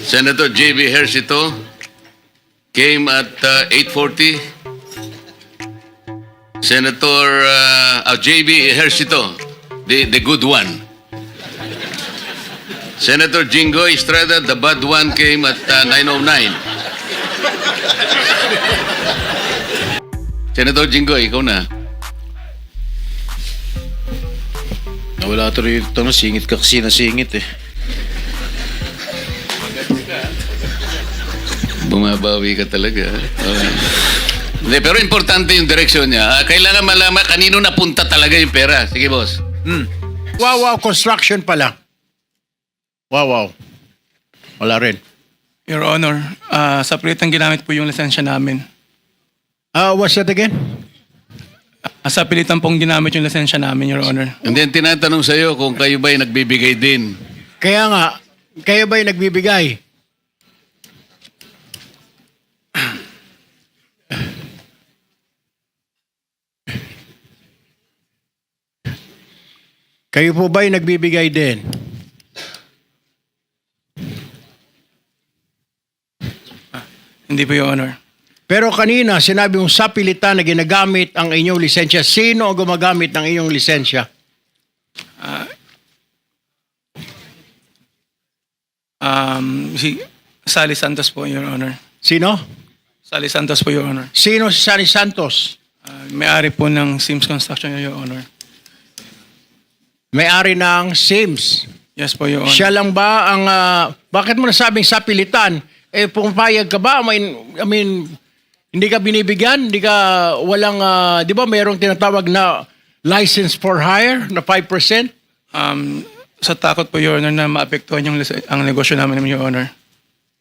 Senator J.B. Hercito came at 8:40. Senator J.B. Hercito, the good one. Senator Jingo Estrada, the bad one, came at 9:09. Senator Jingo, ikaw na. Wala ito rito na, singit ka kasi nasingit eh. Bumabawi ka talaga. Hindi, pero importante yung direksyon niya. Kailangan malaman kanino napunta talaga yung pera. Sige, boss. Wow, construction pala. Wow. Wala rin. Your Honor, sa pilitang ginamit po yung lisensya namin. What's that again? Sa pilitan pong ginamit yung lisensya namin, Your Honor. And then tinatanong sa'yo kung kayo ba'y nagbibigay din. Kaya nga, kayo ba'y nagbibigay? Kayo po ba'y nagbibigay din? Hindi po, Your Honor. Pero kanina, sinabi mong sa pilitan na ginagamit ang inyong lisensya. Sino ang gumagamit ng inyong lisensya? Si Sally Santos po, Your Honor. Sino? Sally Santos po, Your Honor. Sino si Sani Santos? May-ari po ng Sims Construction, Your Honor. May-ari ng Sims. Yes po, Your Honor. Siya lang ba ang... bakit mo nasabing sa pilitan? Pumapayag ka ba? I mean, hindi ka binibigyan? Hindi ka walang... di ba mayroong tinatawag na license for hire na 5%? Sa takot po, Your Honor, na maapektuhan ang negosyo namin, Your Honor.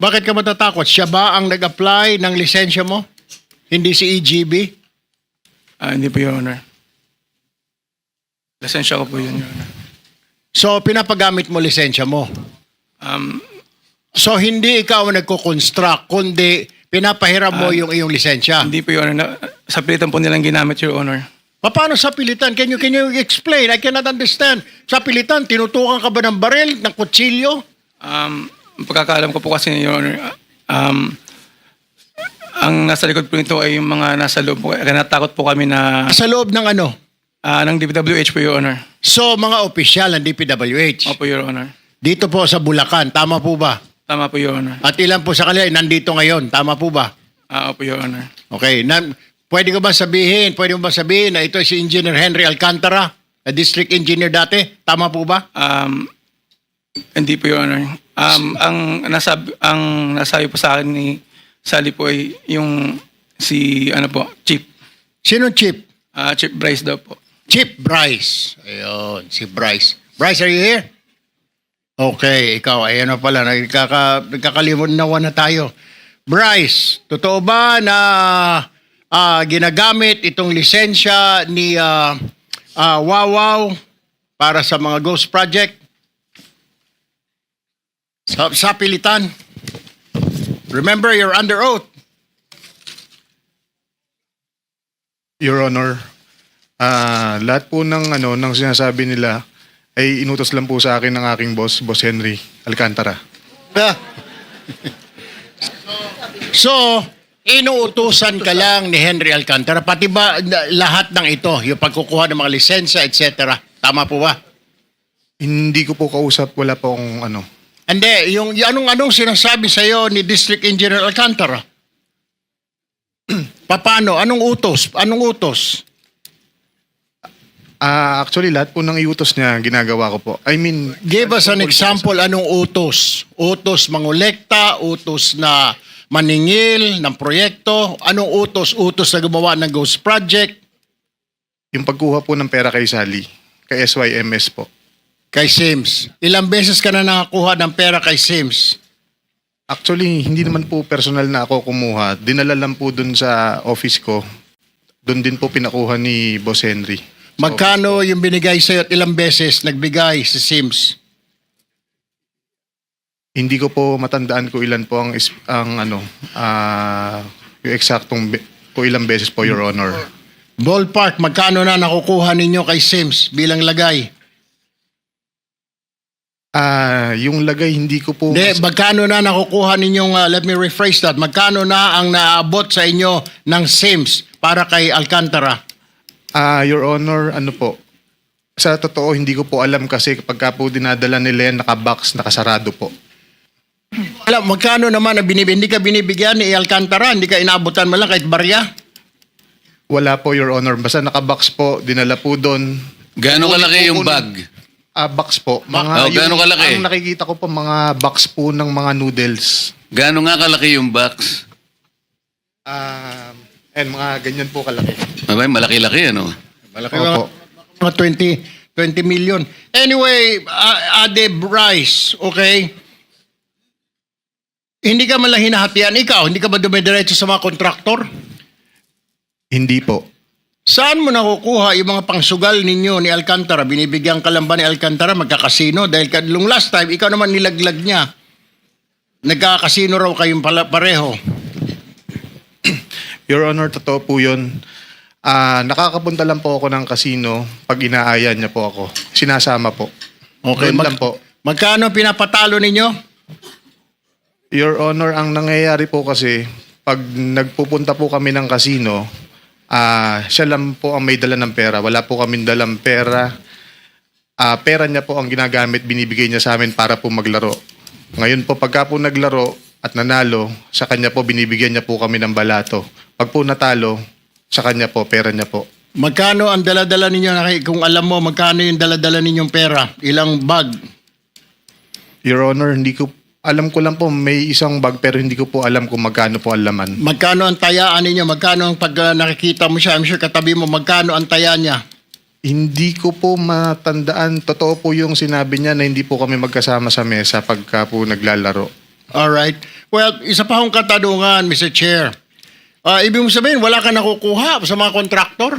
Bakit ka matatakot? Siya ba ang nag-apply ng lisensya mo? Hindi si EGB? Hindi po, Your Honor. Lisensya ko po yun, Your Honor. So, pinapagamit mo lisensya mo? So, hindi ikaw ang nagko-construct, kundi pinapahiram mo yung iyong lisensya? Hindi po, Your Honor. Sa pilitan po nilang ginamit, Your Honor. Paano sa pilitan? Can you explain? I cannot understand. Sa pilitan, tinutukan ka ba ng baril, ng kutsilyo? Ang pagkakaalam ko po kasi, Your Honor, ang nasa likod po nito ay yung mga nasa loob po. Kaya natakot po kami na Sa loob ng ano? ng DPWH po, Your Honor. So, mga opisyal ng DPWH. Opo, Your Honor. Dito po sa Bulacan, tama po ba? Tama po, Your Honor. At ilan po sa kanila ay nandito ngayon, tama po ba? Opo, Your Honor. Okay, pwede mo ba sabihin na ito si Engineer Henry Alcantara, na district engineer dati? Tama po ba? Hindi po, Your Honor. Ang nasabi po sa akin ni Sally po ay yung Chief. Sino Chief? Chief Bryce daw po. Chief Bryce. Ayun, si Bryce. Bryce, are you here? Okay, ikaw, ayan na pala, nagkakalimunawa na tayo. Bryce, totoo ba na ginagamit itong lisensya ni Wawaw para sa mga ghost project? Sa pilitan. Remember, you're under oath. Your Honor, lahat po ng sinasabi nila ay inutos lang po sa akin ng aking boss, Boss Henry Alcantara. So, inuutusan ka lang ni Henry Alcantara, pati ba lahat ng ito, yung pagkukuha ng mga lisensya, etc. Tama po ba? Hindi ko po kausap, wala po akong Hindi, yung anong sinasabi sa iyo ni District Engineer Alcantara? Paano? Anong utos? Actually, lahat po ng iutos niya, ginagawa ko po. I mean... Give us an example, anong utos? Utos mangolekta, utos na maningil ng proyekto, anong utos? Utos na gumawa ng ghost project? Yung pagkuha po ng pera kay Sally, kay SYMS po. Kay Sims. Ilang beses ka na nakakuha ng pera kay Sims? Actually, hindi naman po personal na ako kumuha. Dinala lang po dun sa office ko. Dun din po pinakuha ni Boss Henry. Magkano yung binigay sa'yo at ilang beses nagbigay si Sims? Hindi ko po matandaan ko ilan po yung eksaktong po ilang beses po, Your Honor. Ballpark, magkano na nakukuha ninyo kay Sims bilang lagay? Yung lagay, hindi ko po... Hindi, magkano na nakukuha ninyong, let me rephrase that, magkano na ang naabot sa inyo ng SIMS para kay Alcantara? Your Honor, ano po, sa totoo, hindi ko po alam kasi kapag po dinadala nila yan, nakabox, nakasarado po. Alam, magkano naman na hindi ka binibigyan ni Alcantara, hindi ka inabutan mo lang kahit barya? Wala po, Your Honor. Basta nakabox po, dinala po doon. Gaano kalaki yung bag? Box po. gaano kalaki? Ang nakikita ko po, mga box po ng mga noodles. Gaano nga kalaki yung box? Mga ganyan po kalaki. Abay, malaki-laki, ano? Malaki Opo. mga 20 million. Anyway, Ade Bryce, okay? Hindi ka man lang hinahatian. Ikaw, hindi ka ba dumidiretso sa mga kontraktor? Hindi po. Saan mo nakukuha yung mga pangsugal ninyo ni Alcantara? Binibigyan ka lang ba ni Alcantara magkakasino? Dahil nung last time, ikaw naman nilaglag niya. Nagkakasino raw kayong pareho. Your Honor, totoo po yun. Nakakapunta lang po ako ng casino pag inaaya niya po ako. Sinasama po. Okay, Doon lang po. Magkano pinapatalo ninyo? Your Honor, ang nangyayari po kasi, pag nagpupunta po kami ng casino, siya lang po ang may dala ng pera. Wala po kaming dalang pera. Pera niya po ang ginagamit, binibigay niya sa amin para po maglaro. Ngayon po, pagka po naglaro at nanalo, sa kanya po binibigyan niya po kami ng balato. Pag po natalo, sa kanya po, pera niya po. Magkano ang dala-dala ninyo? Kung alam mo, magkano yung dala-dala ninyong pera? Ilang bag? Your Honor, alam ko lang po may isang bag pero hindi ko po alam kung magkano po ang laman. Magkano ang tayaan ninyo? Magkano ang pag nakikita mo siya? I'm sure katabi mo, magkano ang taya niya? Hindi ko po matandaan. Totoo po yung sinabi niya na hindi po kami magkasama sa mesa pagka po naglalaro. Alright. Well, isa pa akong katanungan, Mr. Chair. Ibig mo sabihin, wala ka nakukuha sa mga kontraktor?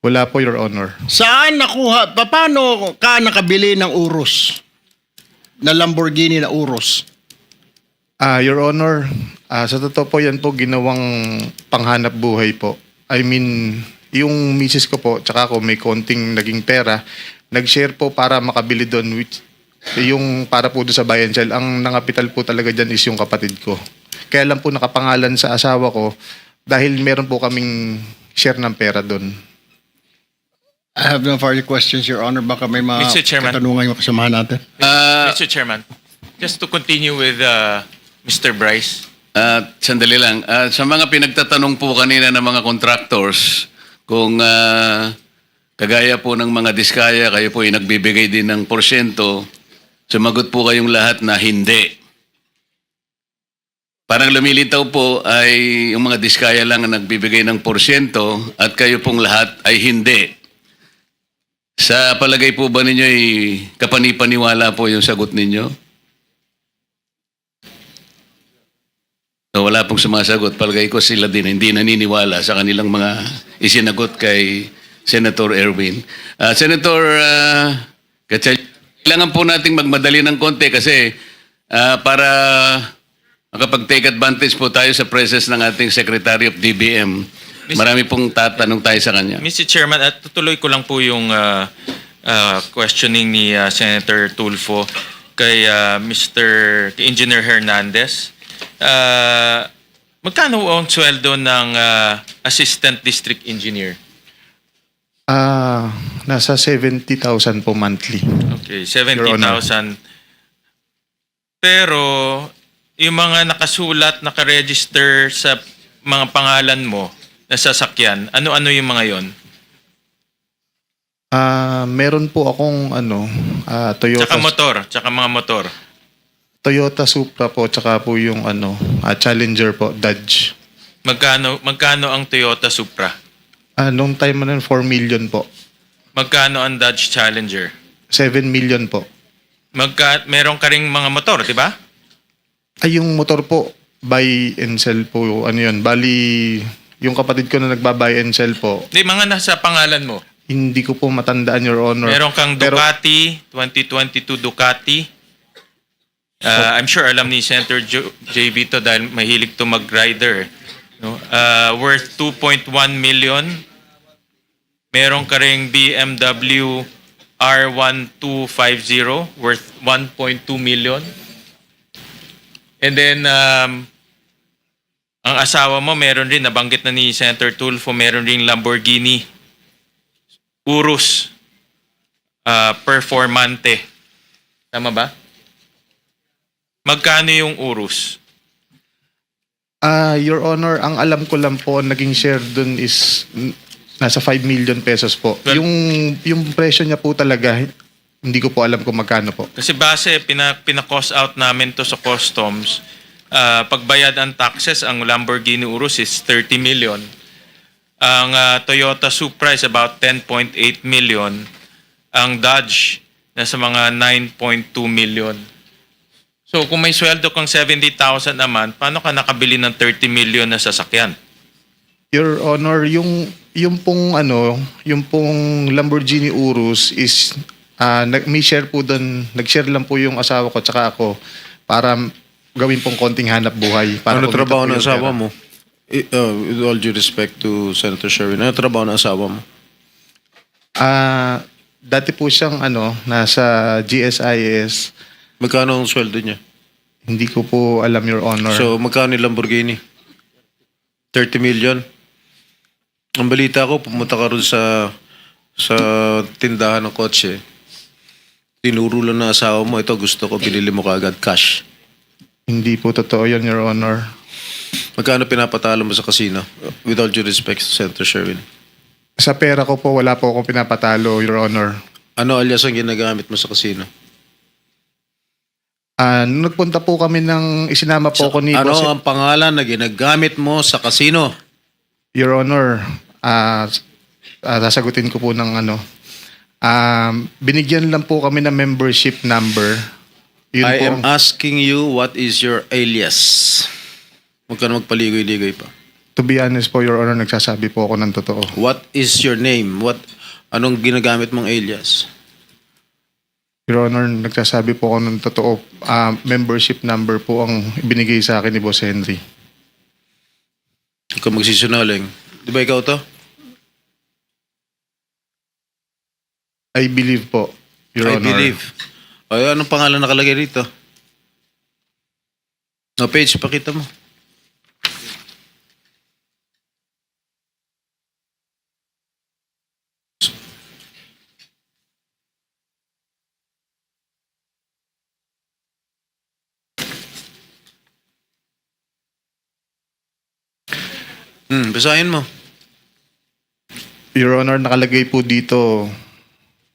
Wala po, Your Honor. Saan nakuha? Paano ka nakabili ng Urus? Na Lamborghini na Urus? Your Honor, sa totoo po yan po ginawang panghanap buhay po. I mean, yung misis ko po, tsaka ako may konting naging pera, nag-share po para makabili doon, which yung para po doon sa buy and sell. Ang nangapital po talaga dyan is yung kapatid ko. Kaya lang po nakapangalan sa asawa ko dahil meron po kaming share ng pera doon. I have no further questions, Your Honor. Baka may mga Mr. Chairman. katanungan yung kasamahan natin. Mr. Chairman, just to continue with Mr. Bryce. Sandali lang. Sa mga pinagtatanong po kanina ng mga contractors, kung kagaya po ng mga diskaya, kayo po ay nagbibigay din ng porsyento, sumagot po kayong lahat na hindi. Parang lumilitaw po ay yung mga diskaya lang ang nagbibigay ng porsyento at kayo pong lahat ay hindi. Sa palagay po ba ninyo ay kapanipaniwala po yung sagot ninyo? So, wala pong sumasagot. Palagay ko sila din hindi naniniwala sa kanilang mga isinagot kay Senator Erwin. Senator kailangan po nating magmadali ng konti kasi para makapag-take advantage po tayo sa presence ng ating Secretary of DBM. Marami pong tatanong tayo sa kanya. Mr. Chairman, at tutuloy ko lang po yung questioning ni Senator Tulfo kay Engineer Hernandez. Magkano ang sweldo ng Assistant District Engineer? Nasa 70,000 po monthly. Okay, Your Honor. 70,000. Pero yung mga nakasulat, nakaregister sa mga pangalan mo na sasakyan, ano-ano yung mga yon? Meron po akong Toyota. Tsaka mga motor. Toyota Supra po, tsaka po yung Challenger po, Dodge. Magkano ang Toyota Supra? Nung time na 4 million po. Magkano ang Dodge Challenger? 7 million po. Meron ka ring mga motor, di ba? Ay, yung motor po, buy and sell po. Ano yun? Bali, yung kapatid ko na nagba-buy and sell po, Di, mga nasa pangalan mo. hindi ko po matandaan, Your Honor. Meron kang Pero- Ducati, 2022 Ducati. I'm sure alam ni Senator JV to dahil mahilig to mag-rider. No? Worth 2.1 million. Meron ka ring BMW R1250 worth 1.2 million. And then, ang asawa mo, meron rin, nabanggit na ni Senator Tulfo, meron rin Lamborghini Urus Performante. Tama ba? Magkano yung Urus? Your Honor, ang alam ko lang po, naging share dun is nasa 5 million pesos po. Well- Yung presyo niya po talaga, hindi ko po alam kung magkano po. Kasi base, pina-cost out namin to sa customs. Pagbayad ang taxes, ang Lamborghini Urus is 30 million. Ang Toyota Supra is about 10.8 million. Ang Dodge, nasa mga 9.2 million. So kung may sweldo kang 70,000 a month, paano ka nakabili ng 30 million na sasakyan? Your Honor, yung pong Lamborghini Urus is may share po doon, nag-share lang po yung asawa ko tsaka ako para gawin pong konting hanap buhay. Para Ano kumita trabaho po ng yung asawa pera. mo? With all due respect to Senator Sherwin, ano trabaho ng asawa mo? Dati po siyang nasa GSIS. Magkano ang sweldo niya? Hindi ko po alam, Your Honor. So, magkano yung Lamborghini? 30 million? Ang balita ko, pumunta ka ron sa tindahan ng kotse. Tinuro lang ng asawa mo, ito gusto ko, binili mo kaagad cash. Hindi po totoo yun, Your Honor. Magkano pinapatalo mo sa casino? With all due respect to Senator Sherwin. Sa pera ko po, wala po akong pinapatalo, Your Honor. Ano alias ang ginagamit mo sa casino? Nung nagpunta po kami isinama po ako ni Ano Boss. ang pangalan na ginagamit mo sa casino? Your Honor, sasagutin ko po ng binigyan lang po kami ng membership number. Yun I po am asking you, what is your alias? Huwag ka na magpaligoy-ligoy pa. to be honest po, Your Honor, nagsasabi po ako ng totoo. What is your name? Anong ginagamit mong alias? Your Honor, nagsasabi po ako ng totoo. Membership number po ang binigay sa akin ni Boss Henry. Huwag ka magsisinungaling. Di ba ikaw to? I believe po, Your I Honor. believe. Ay, anong pangalan nakalagay rito? No, page, pakita mo. Basahin mo. Your Honor, nakalagay po dito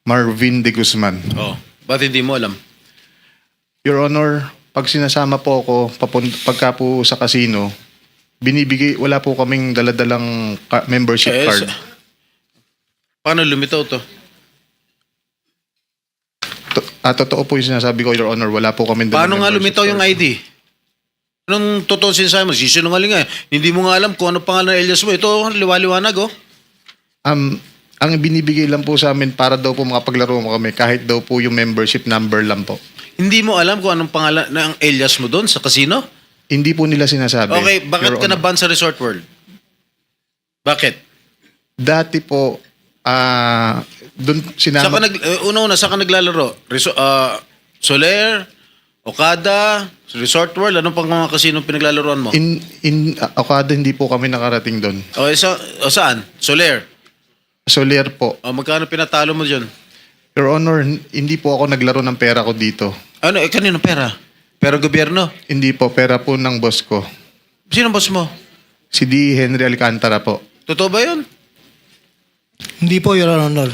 Marvin de Guzman. Oh, ba't hindi mo alam? Your Honor, pag sinasama po ako pagka po sa casino, wala po kaming daladalang membership Eh, card. Paano lumitaw to? Totoo po yung sinasabi ko, Your Honor, wala po kaming Paano nga membership lumitaw yung card. ID? Anong totoo sinasabi mo? Sisinungaling nga. Hindi mo nga alam kung ano pangalan ng alias mo. Ito, liwa-liwanag oh. Ang binibigay lang po sa amin para daw po makapaglaro mo kami kahit daw po yung membership number lang po. Hindi mo alam kung anong pangalan ng alias mo doon sa casino? Hindi po nila sinasabi. Okay, bakit Your ka Honor. na-ban sa Resort World? Bakit? Dati po, doon sinama... Una-una, saan ka naglalaro? Soler? Okada? Resort World? Anong pang mga casino pinaglalaroan mo? Okada, hindi po kami nakarating doon. Okay, saan? Soler? Soler po. Magkano pinatalo mo dyan? Your Honor, hindi po ako naglaro ng pera ko dito. Ano, kanino pera? Pera gobyerno? Hindi po, pera po ng boss ko. Sino boss mo? Si D. Henry Alcantara po. Totoo ba yun? Hindi po, Your Honor.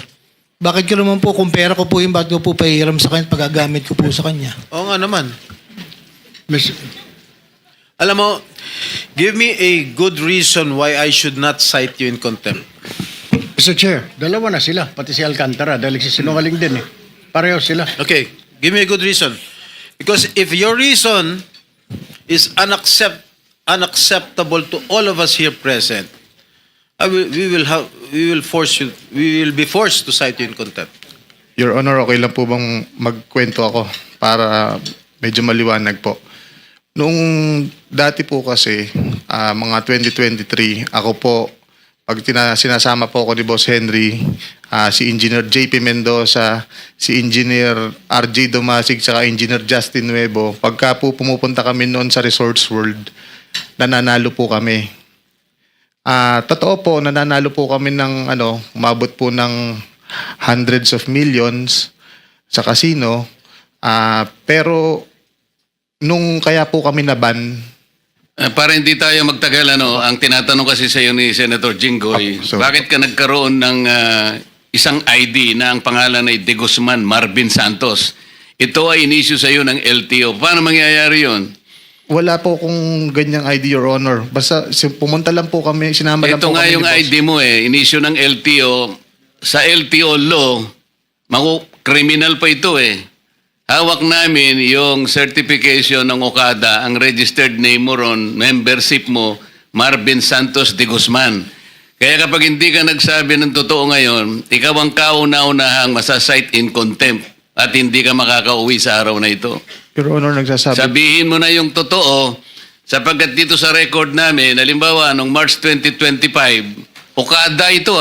Bakit ko naman po, kung pera ko po yung bakit ko po pahiram sa kanya, pagagamit ko po sa kanya. Oo nga naman. Miss- Alam mo, give me a good reason why I should not cite you in contempt. Mr. Chair, dalawa na sila, pati si Alcantara, dahil sinungaling din eh. Pareho sila. Okay, give me a good reason. Because if your reason is unacceptable to all of us here present, we will be forced to cite you in contempt. Your Honor, okay lang po bang magkwento ako para medyo maliwanag po? Nung dati po kasi, mga 2023, ako po, pag sinasama po ako ni Boss Henry, si Engineer JP Mendoza, si Engineer RJ Domasig, saka Engineer Justin Nuevo, pagka po pumupunta kami noon sa Resorts World, nananalo po kami. Totoo po, nananalo po kami ng umabot po ng hundreds of millions sa casino. Pero nung kaya po kami naban, Para hindi tayo magtagal, ang tinatanong kasi sa iyo ni Senator Jinggoy, So, bakit ka nagkaroon ng isang ID na ang pangalan ay De Guzman Marvin Santos? Ito ay inisyu sa iyo ng LTO. Paano mangyayari yun? wala po kung ganyang ID, Your Honor. Basta pumunta lang po kami, sinama lang Ito po nga kami yung ni Boss. ID mo inisyu ng LTO. Sa LTO law, criminal pa ito Hawak namin yung certification ng Okada, ang registered name mo ron, membership mo, Marvin Santos de Guzman. Kaya kapag hindi ka nagsabi ng totoo ngayon, ikaw ang kauna-unahang masasight in contempt at hindi ka makakauwi sa araw na ito. Your Honor, nagsasabi. Sabihin mo na yung totoo sapagkat dito sa record namin, halimbawa, noong March 2025, Okada ito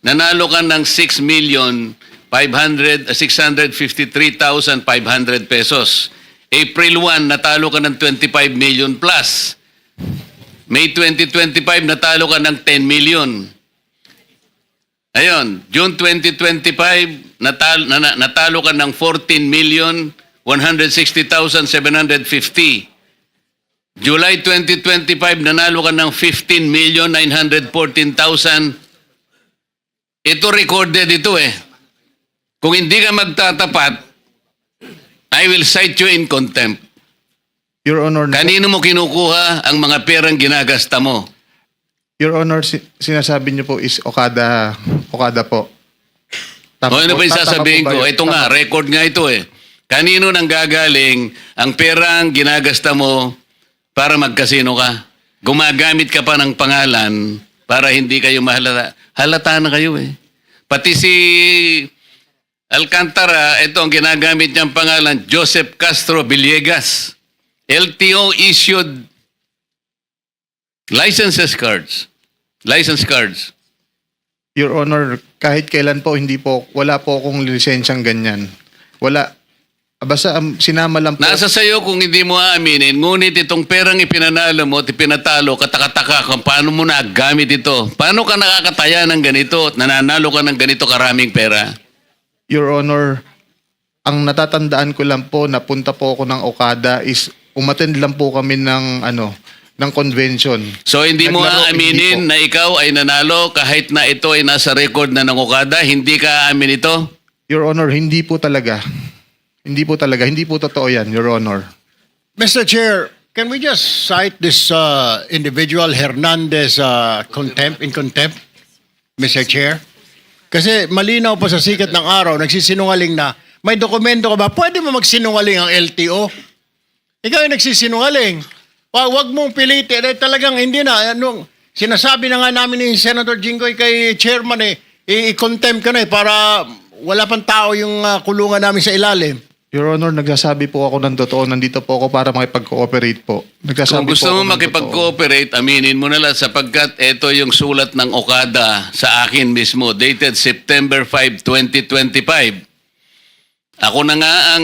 nanalo ka ng 6,653,500 pesos. April 1, natalo ka ng 25 million plus. May 2025, natalo ka ng 10 million. Ayun, June 2025, natalo ka ng 14,160,750. July 2025, nanalo ka ng 15,914,000. Ito recorded ito Kung hindi ka magtatapat, I will cite you in contempt. Your Honor, Kanino mo kinukuha ang mga perang ginagasta mo? Your Honor, sinasabi niyo po is Okada po. O ano ba yung tama sasabihin po ba ko? yun? Ito nga, record nga ito Kanino nang gagaling ang perang ginagasta mo para magkasino ka? Gumagamit ka pa ng pangalan para hindi kayo mahalata. Halata na kayo Pati si Alcantara, ito ang ginagamit niyang pangalan, Joseph Castro Villegas. LTO issued license cards. Your Honor, kahit kailan po, wala po akong lisensyang ganyan. Wala. Basta sinama lang po. Nasa sayo kung hindi mo aaminin, ngunit itong perang ipinanalo mo at ipinatalo, katakataka kung paano mo nagamit ito. Paano ka nakakataya ng ganito at nananalo ka ng ganito karaming pera? Your Honor, ang natatandaan ko lang po, napunta po ako ng Okada is umattend lang po kami ng convention. So hindi mo Naglaro, aaminin hindi po. na ikaw ay nanalo kahit na ito ay nasa record na ng Okada? Hindi ka aamin ito? Your Honor, hindi po talaga. Hindi po totoo yan, Your Honor. Mr. Chair, can we just cite this individual Hernandez in contempt, Mr. Chair? Kasi malinaw pa sa sikat ng araw, nagsisinungaling na, may dokumento ka ba? Pwede mo magsinungaling ang LTO? Ikaw yung nagsisinungaling. Wag mong pilitin. Talagang hindi na. Sinasabi na nga namin ni Senator Jinggoy kay Chairman i-contempt ka na para wala pang tao yung kulungan namin sa ilalim. Your Honor, nagsasabi po ako ng totoo. Nandito po ako para makipag-cooperate po. Kung gusto mo makipag-cooperate, aminin mo na lang sapagkat ito yung sulat ng Okada sa akin mismo, dated September 5, 2025. Ako na nga ang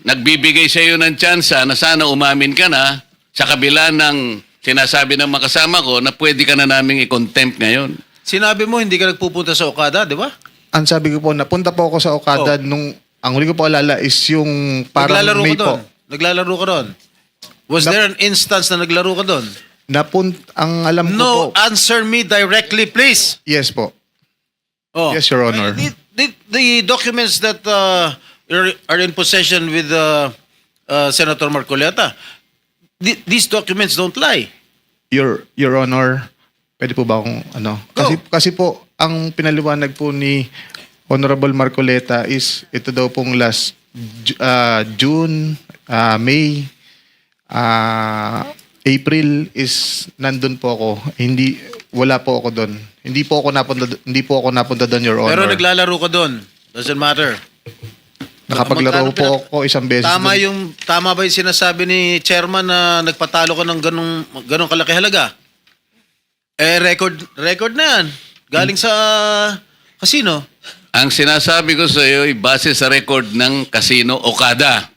nagbibigay sa iyo ng tsansa na sana umamin ka na sa kabila ng sinasabi ng makasama ko na pwede ka na naming i-contempt ngayon. Sinabi mo hindi ka nagpupunta sa Okada, di ba? Ang sabi ko po, napunta po ako sa Okada nung, ang huli ko po alala is yung parang Naglalaro May ka doon. po. Naglalaro ka doon. Was there an instance na naglaro ka doon? Ang alam ko No, po, answer me directly, please. yes po. Oh. Yes, Your Honor. The documents that are in possession with Senator Marcoleta, these documents don't lie. Your Honor, pwede po ba akong Kasi po, ang pinaliwanag po ni Honorable Marcoleta is ito daw pong last June, May, April is nandun po ako. Wala po ako doon. Hindi po ako napunta doon, Your Honor. Pero naglalaro ka doon. Doesn't matter. Nakapaglaro Magkano po ako isang beses. doon. Tama ba yung sinasabi ni Chairman na nagpatalo ka ng ganong kalaki halaga? Record na yan. Galing sa casino. Ang sinasabi ko sa iyo ay base sa record ng Casino Okada.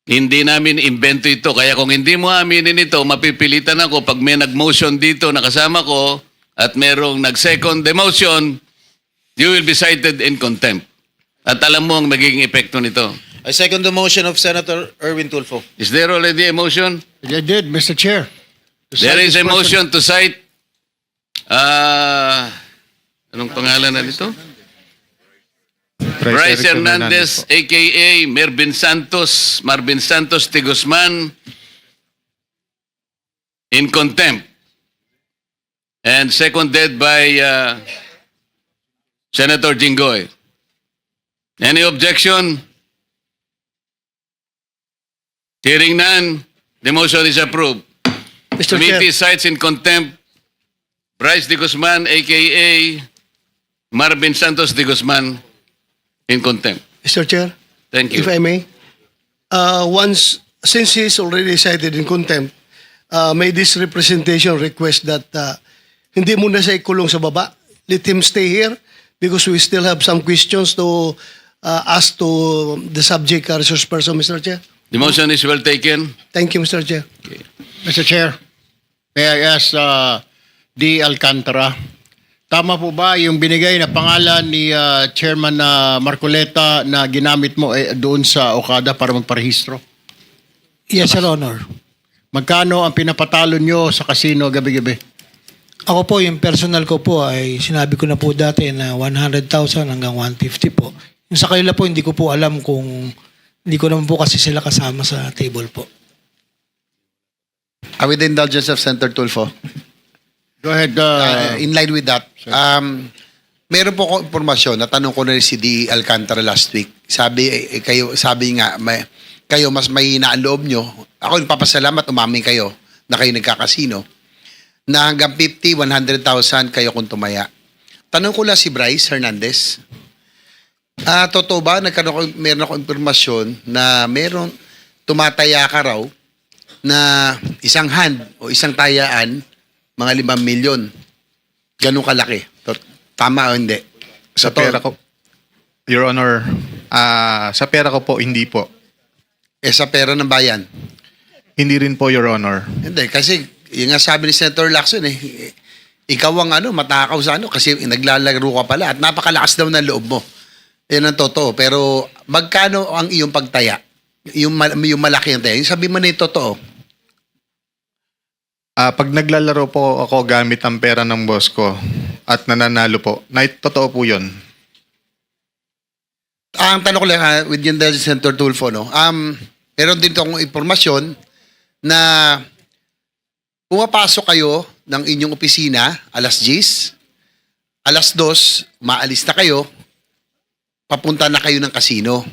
Hindi namin invento ito. Kaya kung hindi mo aminin ito, mapipilitan ako pag may nag-motion dito na kasama ko at merong nag-second demotion, you will be cited in contempt. At alam mo ang magiging epekto nito. I second the motion of Senator Erwin Tulfo. Is there already a motion? I did, Mr. Chair. There is a motion to cite anong pangalan na nito? Bryce Eric Hernandez, po. a.k.a. Marvin Santos de Guzman, in contempt. And seconded by Senator Jinggoy. Any objection? Hearing none, the motion is approved. Mr. Committee Chair, cites in contempt Bryce de Guzman, a.k.a. Marvin Santos de Guzman, in contempt. Mr. Chair, Thank you. if I may, since he is already cited in contempt, may this representation request that hindi muna siya ikulong sa baba. Let him stay here because we still have some questions to ask to the subject resource person, Mr. Chair. The motion is well taken. Thank you, Mr. Chair. Mr. Chair, may I ask D. Alcantara, tama po ba yung binigay na pangalan ni Chairman Marcoleta na ginamit mo doon sa Okada para magparehistro? Yes, Your Honor. Magkano ang pinapatalo nyo sa casino gabi-gabi? Ako po, yung personal ko po ay sinabi ko na po dati na 100,000 hanggang 150 po. Yung sa kanila po, hindi ko po alam kung hindi ko naman po kasi sila kasama sa table po. With the indulgence of Senator Tulfo, Go ahead. in line with that, meron po akong impormasyon, natanong ko na rin si D. Alcantara last week. Sabi nga, kayo mas mahina ang loob nyo. Ako nagpapasalamat, umamin kayo na kayo nagkakasino. Na hanggang 50, 100,000 kayo kung tumaya. Tanong ko lang si Bryce Hernandez. Totoo ba, meron ako impormasyon na meron tumataya ka raw na isang hand o isang tayaan, mga 5 milyon. Ganun kalaki. Tama o hindi? Sa pera ko, Your Honor, sa pera ko po, hindi po. Sa pera ng bayan. Hindi rin po, Your Honor. Hindi, kasi yung nga sabi ni Senator Lacson ikaw ang matakaw sa kasi naglalaro ka pala at napakalakas daw ng loob mo. Yan ang totoo. Pero magkano ang iyong pagtaya? Yung malaki ang taya. Yung sabi mo na yung totoo. Pag naglalaro po ako gamit ang pera ng boss ko at nananalo po, totoo po yun. Ang tanong ko lang with yung Senator Tulfo, meron din akong impormasyon na pumapasok kayo ng inyong opisina alas 10, alas 2, maalis na kayo, papunta na kayo ng kasino.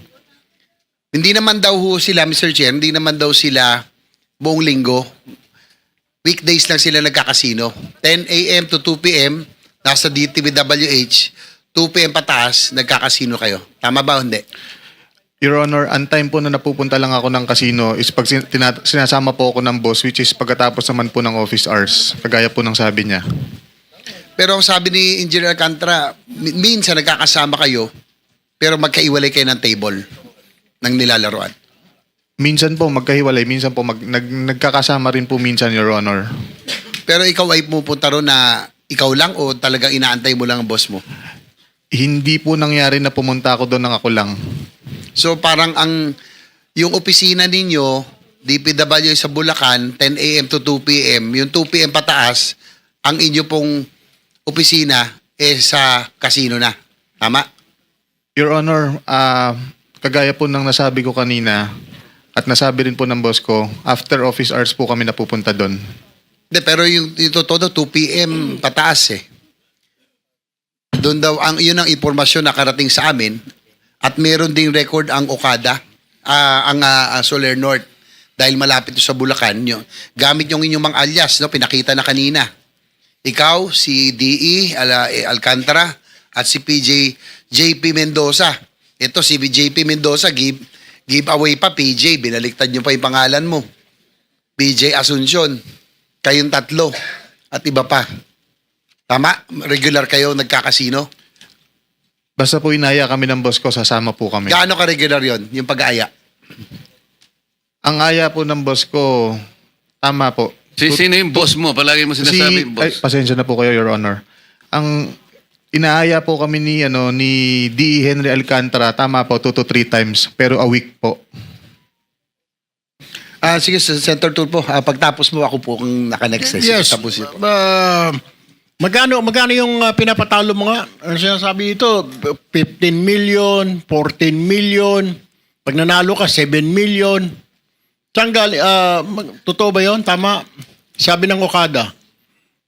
Hindi naman daw sila, Mr. Chair, hindi naman daw sila buong linggo. Weekdays lang sila nagkakasino. 10 a.m. to 2 p.m. nasa DTWH, 2 p.m. pataas, nagkakasino kayo. Tama ba o hindi? Your Honor, ang time po na napupunta lang ako ng casino is pag sinasama po ako ng boss, which is pagkatapos naman po ng office hours. Kagaya po ng sabi niya. Pero ang sabi ni Engineer Alcantara, minsan nagkakasama kayo, pero magkaiwalay kayo ng table ng nilalaroan. Minsan po magkahiwalay, minsan po nagkakasama rin po minsan, Your Honor. Pero ikaw ay pupunta ron na ikaw lang o talagang inaantay mo lang ang boss mo? Hindi po nangyari na pumunta ako doon ng ako lang. So parang yung opisina ninyo, DPW sa Bulacan, 10 a.m. to 2 p.m., yung 2 p.m. pataas, ang inyo pong opisina sa casino na. Tama? Your Honor, kagaya po ng nasabi ko kanina at nasabi rin po ng boss ko, after office hours po kami napupunta doon. Hindi, pero yung totoo 2 p.m. pataas Doon daw, yun ang impormasyon na karating sa amin at meron ding record ang Okada, ang Soler North dahil malapit ito sa Bulacan. Gamit yung inyong mga alias, pinakita na kanina. Ikaw, si D.E. Alcantara at si JP Mendoza. Ito, si JP Mendoza, giveaway pa, PJ. Binaliktad nyo pa yung pangalan mo. PJ Asuncion. Kayong tatlo. At iba pa. Tama? Regular kayo nagkakasino? Basta po inaya kami ng boss ko, sasama po kami. Gaano ka-regular yon yung pag-aaya? Ang aya po ng boss ko, tama po. Sino yung boss mo? Palagi mo sinasabi, boss. Ay, pasensya na po kayo, Your Honor. Ang inaaya po kami ni D. Henry Alcantara, tama po, 2 to 3 times, pero a week po. Sige, Senator Tulfo, pagtapos mo ako po kung naka-next. Yes. Tapusin po. Magkano yung pinapatalo mo nga? Ano sinasabi ito? 15 million, 14 million. Pag nanalo ka, 7 million. Saan galing? Totoo ba yun? Tama. Sabi ng Okada.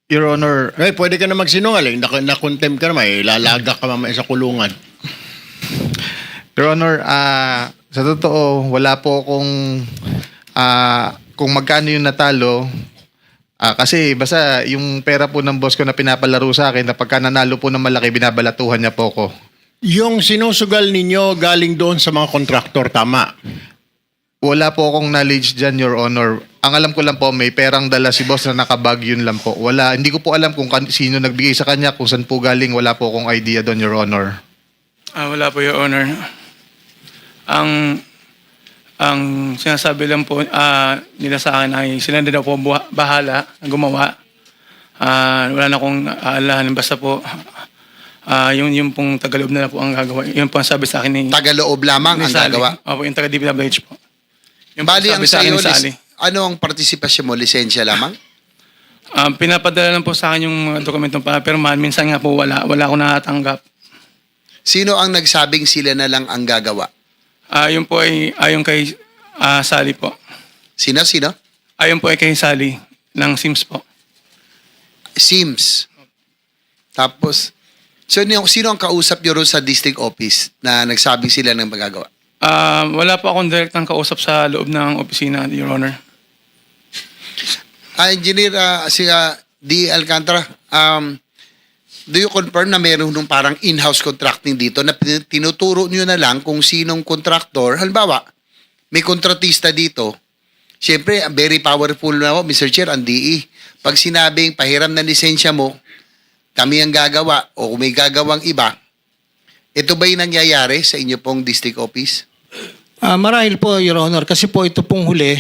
Your Honor, Pwede ka na magsinungaling. Na-contempt ka naman. Lalagak ka mamaya sa kulungan. Your Honor, sa totoo, wala po akong kung magkano yung natalo. Kasi basta yung pera po ng boss ko na pinapalaro sa akin, na pagka nanalo po ng malaki, binabalatuhan niya po ko. Yung sinusugal ninyo galing doon sa mga kontraktor, tama. Wala po akong knowledge dyan, Your Honor. Ang alam ko lang po, may perang dala si boss na nakabag, yun lang po. Hindi ko po alam kung sino nagbigay sa kanya, kung saan po galing. Wala po akong idea doon, Your Honor. Wala po, Your Honor. Ang sinasabi lang po nila sa akin ay sila na daw po bahala ang gumawa. Wala na akong aalahan. Basta po, yung pong Tagaloob na po ang gagawa. Yun po ang sabi sa akin ni Tagaloob lamang ni ang Sally. gagawa. Opo, yung taga-DPWH po. Yung Bali, sabi ang sa akin sa'yo, ni Sally. ano ang partisipasyon mo? Lisensya lamang? Pinapadala lang po sa akin yung mga dokumentong para pero minsan nga po wala akong natatanggap. Sino ang nagsabing sila na lang ang gagawa? Yun po ay ayon kay Sally po. Sino? Ayon po ay kay Sally ng Sims po. Sims. Tapos, sino ang kausap nyo ron sa district office na nagsabing sila ng magagawa? Wala po akong direktang kausap sa loob ng opisina, Your Honor. Engineer, si D. Alcantara, do you confirm na meron nung parang in-house contracting dito na tinuturo nyo na lang kung sinong contractor? Halimbawa, may kontratista dito. Siyempre, very powerful na Mr. Chair, ang DE. Pag sinabing pahiram na lisensya mo, kami ang gagawa o kung may gagawang iba, ito ba yung nangyayari sa inyo pong district office? Marahil po, Your Honor, kasi po ito pong huli,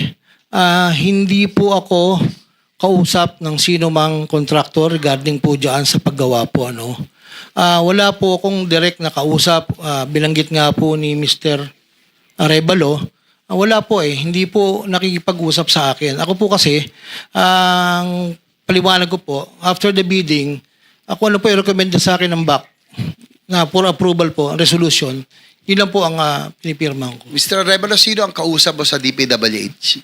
hindi po ako kausap ng sino mang kontraktor regarding po dyan sa paggawa po. Wala po akong direct na kausap. Bilanggit nga po ni Mr. Arevalo, wala po hindi po nakikipag-usap sa akin. Ako po kasi, ang paliwanag ko po, after the bidding, ako po i-recommend sa akin ng back na for approval po, resolution, yun lang po ang pinipirmahan ko. Mr. Arevalo, sino ang kausap mo sa DPWH?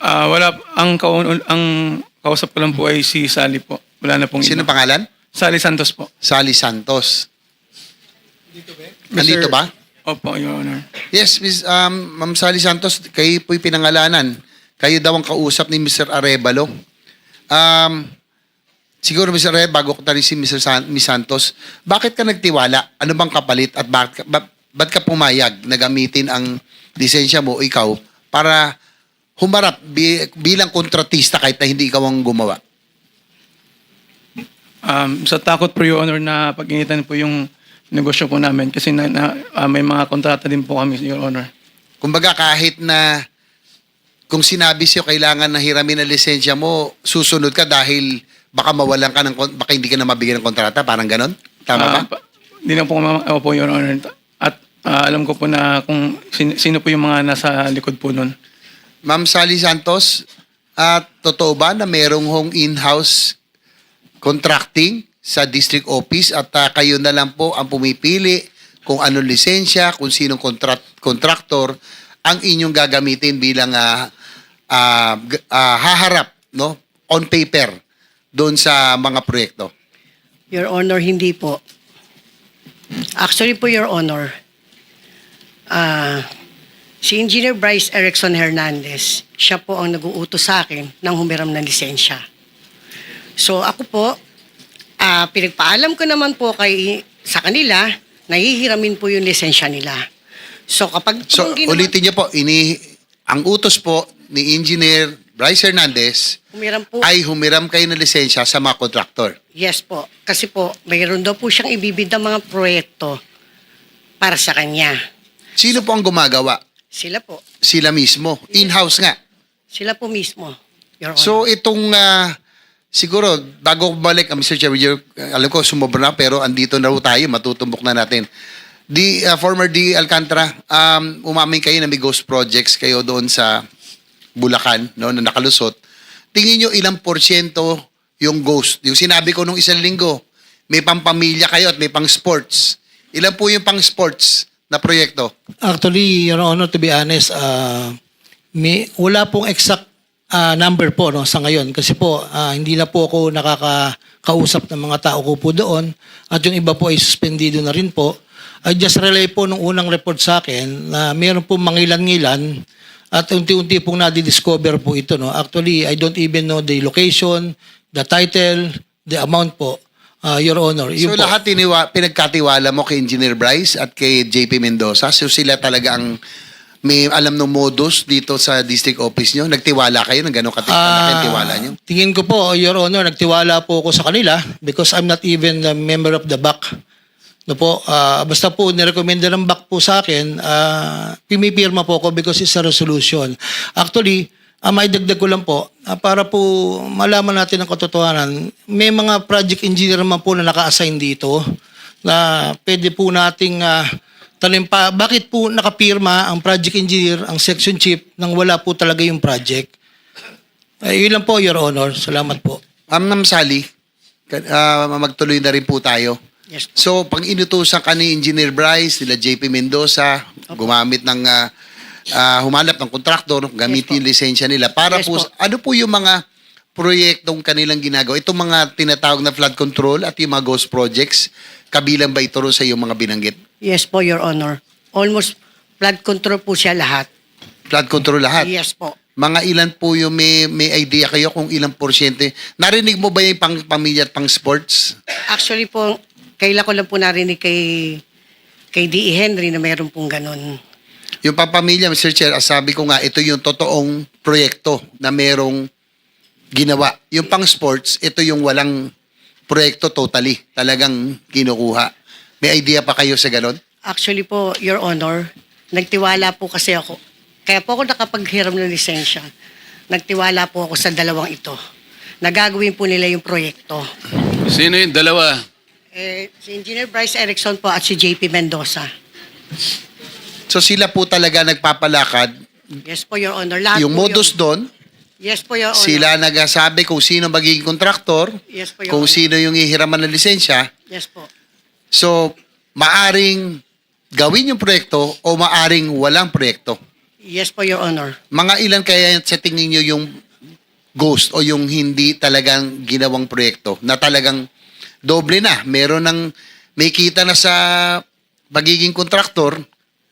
Wala. Ang kausap ko lang po ay si Sally po. Wala na pong Sino iba. pangalan? Sally Santos po. Sally Santos. Nandito ba? Opo, Your Honor. Yes, Ma'am Sally Santos, kayo po'y pinangalanan. Kayo daw ang kausap ni Mr. Arevalo. Siguro, Mr. Arevalo, bago ko tali si Miss Santos, bakit ka nagtiwala? Ano bang kapalit at ba't ka pumayag na gamitin ang lisensya mo, ikaw, para humarap bilang kontratista kahit na hindi ikaw ang gumawa? Sa takot po, Your Honor, na pag-initan po yung negosyo po namin kasi may mga kontrata din po kami, Your Honor. Kumbaga kahit na kung sinabi sa'yo kailangan na hiramin ang lisensya mo, susunod ka dahil baka mawalan ka baka hindi ka na mabigyan ng kontrata, parang ganon? Tama ba? Hindi na po po, Your Honor. At alam ko po na kung sino po yung mga nasa likod po nun. Ma'am Sally Santos, totoo ba na merong hong in-house contracting sa district office at kayo na lang po ang pumipili kung anong lisensya, kung sinong contractor ang inyong gagamitin bilang haharap on paper doon sa mga proyekto? Your Honor, hindi po. Actually po, Your Honor, si Engineer Bryce Erickson Hernandez, siya po ang nag-uutos sa akin ng humiram ng lisensya. So ako po, pinagpaalam ko naman po sa kanila, nahihiramin po yung lisensya nila. So kapag... So, ulitin niyo po, ang utos po ni Engineer Bryce Hernandez Humiram po. ay humiram kayo ng lisensya sa mga kontraktor. Yes po. Kasi po, mayroon daw po siyang ibibid ng mga proyekto para sa kanya. Sino po ang gumagawa? Sila po. Sila mismo. In-house nga. Sila po mismo, Your Honor. So itong siguro bago ko balik, Mr. Chair, alam ko sumobra na pero andito na rin tayo, matutumbok na natin. Former D. Alcantara, umamin kayo na may ghost projects kayo doon sa Bulacan, no, na nakalusot. Tingin nyo ilang porsyento yung ghost? Yung sinabi ko nung isang linggo, may pang-pamilya kayo at may pang-sports. Ilan po yung pang-sports na proyekto? Actually, Your Honor, to be honest, wala pong exact number po no, sa ngayon. Kasi po, hindi na po ako nakakausap ng mga tao ko po doon. At yung iba po ay suspendido na rin po. I just relay po nung unang report sa akin na mayroon po mangilan-ngilan at unti-unti pong nadi-discover po ito. No? Actually, I don't even know the location, the title, the amount po, Your Honor. So Yun po. lahat pinagkatiwala mo kay Engineer Bryce at kay JP Mendoza. So sila talaga ang may alam ng modus dito sa district office nyo? Nagtiwala kayo ng gano'ng tiwala nyo? Tingin ko po, Your Honor, nagtiwala po ako sa kanila because I'm not even a member of the BAC. No po, basta po nirekomenda ng BAC po sa akin, pimipirma po ako because it's a resolution. Actually, may dagdag ko lang po, para po malaman natin ang katotohanan, may mga project engineer naman po na naka-assign dito na pwede po nating talimpa. Bakit po nakapirma ang project engineer, ang section chief, nang wala po talaga yung project? Yun lang po, Your Honor. Salamat po. Ma'am Sally, magtuloy na rin po tayo. Yes po. So, pag inutusan ka ni Engineer Bryce, nila JP Mendoza, gumamit ng, humanap ng kontraktor, gamitin yung lisensya nila. Para Yes po, po. ano po yung mga proyektong kanilang ginagawa? Itong mga tinatawag na flood control at yung mga ghost projects, kabilang ba ito rin sa yung mga binanggit? Yes po, Your Honor. Almost flood control po siya lahat. Flood control lahat? Yes po. Mga ilan po yung may idea kayo kung ilang porsyente? Narinig mo ba yung pang pamilya at pang sports? Actually po, kailan ko lang po narinig kay D.E. Henry na mayroon pong ganun. Yung pampamilya, Mr. Chair, sabi ko nga, ito yung totoong proyekto na merong ginawa. Yung pang sports, ito yung walang proyekto totally. Talagang kinukuha. May idea pa kayo sa ganon? Actually po, Your Honor, nagtiwala po kasi ako. Kaya po ako nakapaghiram ng lisensya. Nagtiwala po ako sa dalawang ito. Nagagawin po nila yung proyekto. Sino yung dalawa? Si Engineer Bryce Erickson po at si JP Mendoza. So sila po talaga nagpapalakad. Yes po, Your Honor. Lahat Yung po modus doon, Yes po, Your Honor. sila nagsasabi kung sino magiging kontraktor, Yes po, Your kung Honor. sino yung ihiraman ng lisensya. Yes po. So, maaring gawin yung proyekto o maaring walang proyekto. Yes po, Your Honor. Mga ilan kaya sa tingin nyo yung ghost o yung hindi talagang ginawang proyekto na talagang doble na. Meron ng may kita na sa pagiging kontraktor,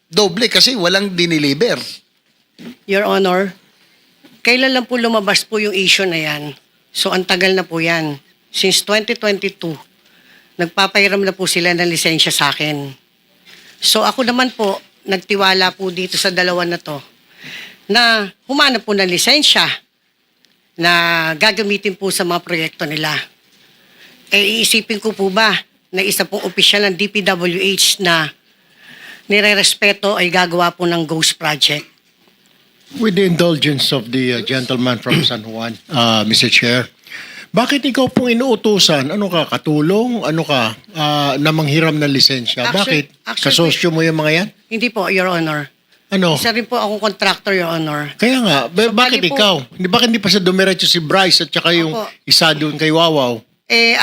doble kasi walang diniliber. Your Honor, kailan lang po lumabas po yung issue na yan? So, ang tagal na po yan. Since 2022, nagpapahiram na po sila ng lisensya sa akin. So, ako naman po, nagtiwala po dito sa dalawa na to na humanap po ng lisensya na gagamitin po sa mga proyekto nila. Iisipin ko po ba na isa pong opisyal ng DPWH na nire-respeto ay gagawa po ng ghost project? With the indulgence of the gentleman from San Juan, Mr. Chair, bakit ikaw pong inuutusan? Ano ka, katulong? Ano ka, na manghiram ng lisensya? Actually- Bakit? Kasosyo mo yung mga yan? Hindi po, Your Honor. Ano? Isa rin po akong contractor, Your Honor. Kaya nga, bakit bali po- ikaw? Bakit hindi pa sa dumiretso si Bryce at saka yung Opo. isa doon kay Wawaw?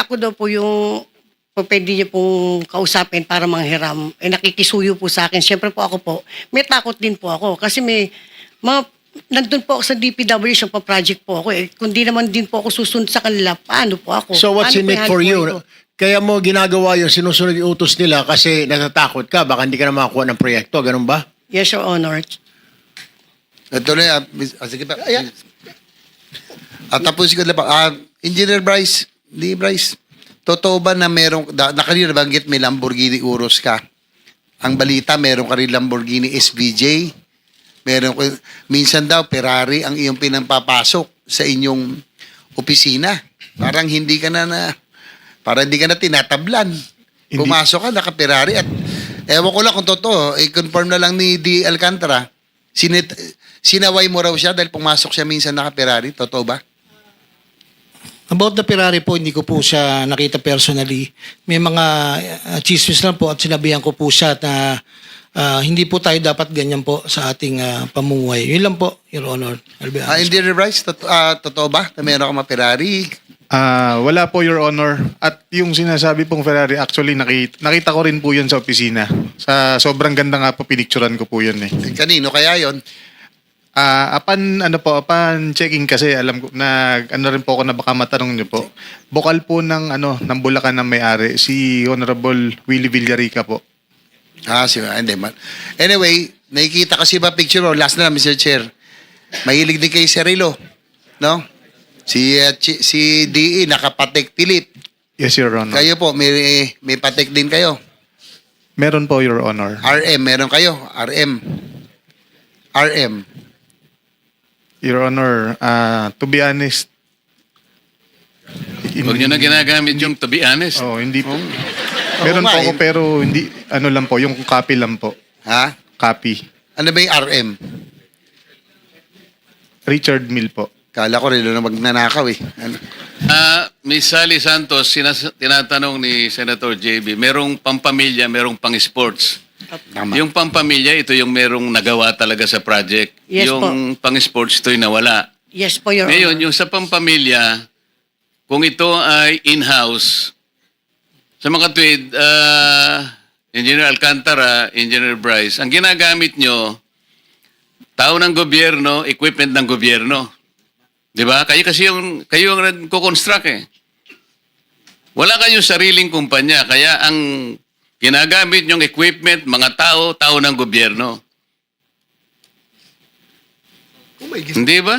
Ako daw po yung pwede niyo pong kausapin para manghiram. Nakikisuyo po sa akin. Siyempre po ako po, may takot din po ako. Kasi may mga, nandun po ako sa DPWH, yung pa-project po ako. Kung di naman din po ako susunod sa kanila, paano po ako? So what's Paano in po it yan for po you? ito? Kaya mo ginagawa yung sinusunod yung utos nila kasi natatakot ka, baka hindi ka na makakuha ng proyekto, ganun ba? Yes, Your Honor. Ito na, sige pa. Tapusin ko na pa. Engineer Bryce, totoo ba na merong, nakanina banggit may Lamborghini Urus ka? Ang balita, meron ka rin Lamborghini SVJ. Minsan daw, Ferrari ang iyong pinampapasok. sa inyong opisina. Parang hindi ka na tinatablan. Hindi. Pumasok ka, naka-Ferrari at ewan ko lang kung totoo, i-confirm na lang ni D. Alcantara, sinaway mo raw siya dahil pumasok siya minsan naka-Ferrari. Totoo ba? About the Ferrari po, hindi ko po siya nakita personally. May mga chismis lang po at sinabihan ko po siya na hindi po tayo dapat ganyan po sa ating pamumuhay. Yun lang po, Your Honor. I'll be honest. Engineer Bryce, totoo ba na meron ka ma-Ferrari? Wala po, Your Honor. At yung sinasabi pong Ferrari, actually nakita ko rin po yun sa opisina. Sa sobrang ganda nga po, pinicturan ko po yun eh. Kanino kaya yon? Upon checking kasi alam ko na rin po ako na baka matanong niyo po. Bukal po ng Bulacan ng may-ari si Honorable Willie Villarica po. Hindi man. Anyway, nakikita kasi ba picture mo? Last na lang, Mr. Chair. Mahilig din kay Cirilo. No? Si DE, nakapatek Philip. Yes, Your Honor. Kayo po, may patek din kayo. Meron po, Your Honor. RM, meron kayo. RM. Your Honor, to be honest, Huwag nyo na ginagamit yung to be honest. hindi po. Meron Oo nga, po ako pero hindi, lang po, yung copy lang po. Ha? Copy. Ano ba yung RM? Richard Mill po. Kala ko rin na magnanakaw eh. Ano? Miss Sally Santos, tinatanong ni Senator JB, merong pampamilya, merong pang-sports. Tama. Yung pampamilya, ito yung merong nagawa talaga sa project. Yes yung pang-sports, ito'y nawala. Yes po, Your Ngayon, Honor. yung sa pampamilya, kung ito ay in-house, sa mga tweet, Engineer Alcantara, Engineer Bryce, ang ginagamit nyo, tao ng gobyerno, equipment ng gobyerno. Di ba? Kayo ang nagko-construct eh. Wala kayong sariling kumpanya, kaya ang ginagamit nyong equipment, mga tao ng gobyerno. Hindi ba?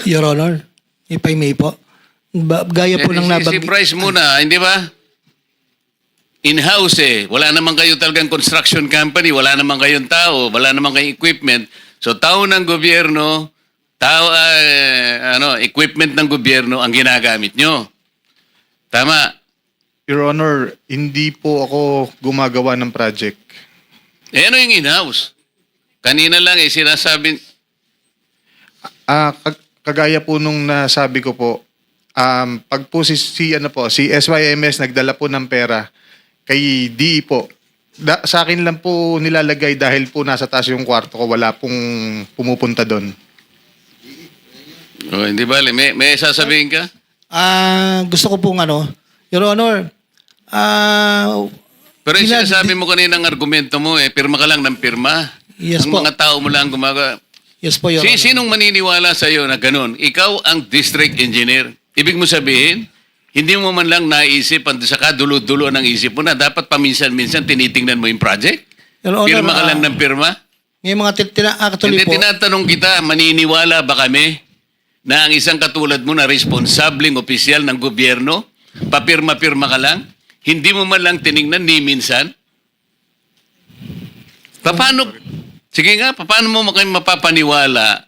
Your Honor, if I may po. Gaya po ng Si nabanggit. Bryce muna, hindi ba? In-house eh. Wala naman kayo talagang construction company, wala naman kayong tao, wala naman kayong equipment. So tao ng gobyerno, equipment ng gobyerno ang ginagamit nyo. Tama. Your Honor, hindi po ako gumagawa ng project. Eh ano yung in-house? Kanina lang sinasabi, Kagaya po nung nasabi ko po, pag po si SYMS nagdala po ng pera kay DE po, sa akin lang po nilalagay dahil po nasa taas yung kwarto ko, wala pong pumupunta doon. hindi ba? May sasabihin ka? Gusto ko pong Your Honor, Pero yung Ginag- sinasabi mo kanina ng argumento mo, pirma ka lang ng pirma. Yes ang po. mga tao mo lang gumagawa. yes po, Your Honor. Sinong maniniwala sa iyo na ganun? Ikaw ang district engineer. Ibig mo sabihin, hindi mo man lang naisip, sa kadulo-dulo ng isip mo na dapat paminsan-minsan tinitingnan mo yung project? Your Honor, Pirma ka lang ng pirma? May mga actually Hindi, po. tinatanong kita, maniniwala ba kami na ang isang katulad mo na responsableng opisyal ng gobyerno, papirma-pirma ka lang? Hindi mo man lang tiningnan ni minsan? Paano mo kayo mapapaniwala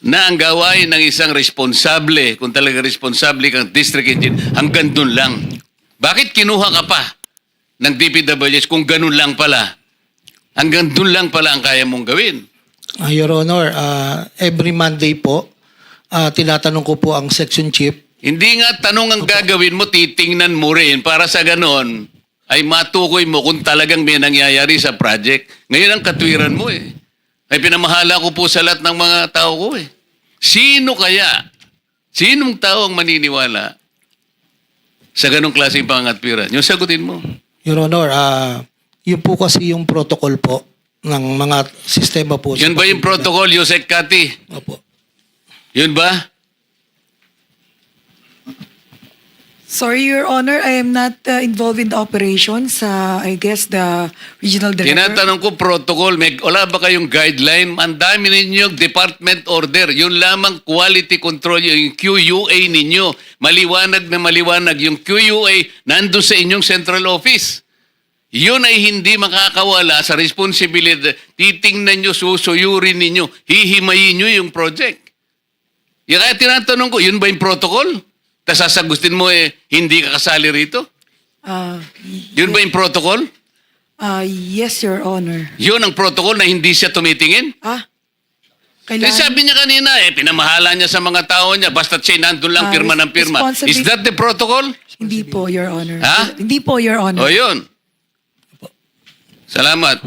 na ang gawain ng isang responsable, kung talaga responsable kang district engineer, hanggang dun lang? Bakit kinuha ka pa ng DPWH kung ganun lang pala? Hanggang dun lang pala ang kaya mong gawin. Your Honor, every Monday po, tinatanong ko po ang section chief. Hindi nga tanong ang gagawin mo, titingnan mo rin para sa ganon ay matukoy mo kung talagang may nangyayari sa project. Ngayon ang katwiran mo eh. Ay pinamahala ko po sa lahat ng mga tao ko eh. Sino kaya? Sinong tao ang maniniwala sa ganong klaseng pangatwiran? Yung sagutin mo. Your Honor, yun po kasi yung protocol po ng mga sistema po. Yun ba yung protocol, Yusek Kati? Opo. Yun ba? Sorry, Your Honor, I am not involved in the operations. I guess the regional director. Tinatanong ko protocol, wala ba kayong guideline? Ang dami ninyo department order. Yun lamang quality control, yung QUA ninyo. Maliwanag na maliwanag. Yung QUA nandun sa inyong central office. Yun ay hindi makakawala sa responsibilidad. Titingnan nyo, susuyurin ninyo, hihimayin nyo yung project. Yung kaya tinatanong ko, yun ba yung protocol? Tapos sasagutin mo hindi ka kasali rito? Yun ba yung protocol? Yes, Your Honor. Yun ang protocol na hindi siya tumitingin? Kailangan, Sabi niya kanina, pinamahala niya sa mga tao niya, basta siya nandun lang pirma ng pirma. Is that the protocol? hindi po, Your Honor. Ha? Hindi po, Your Honor. O yun. Salamat.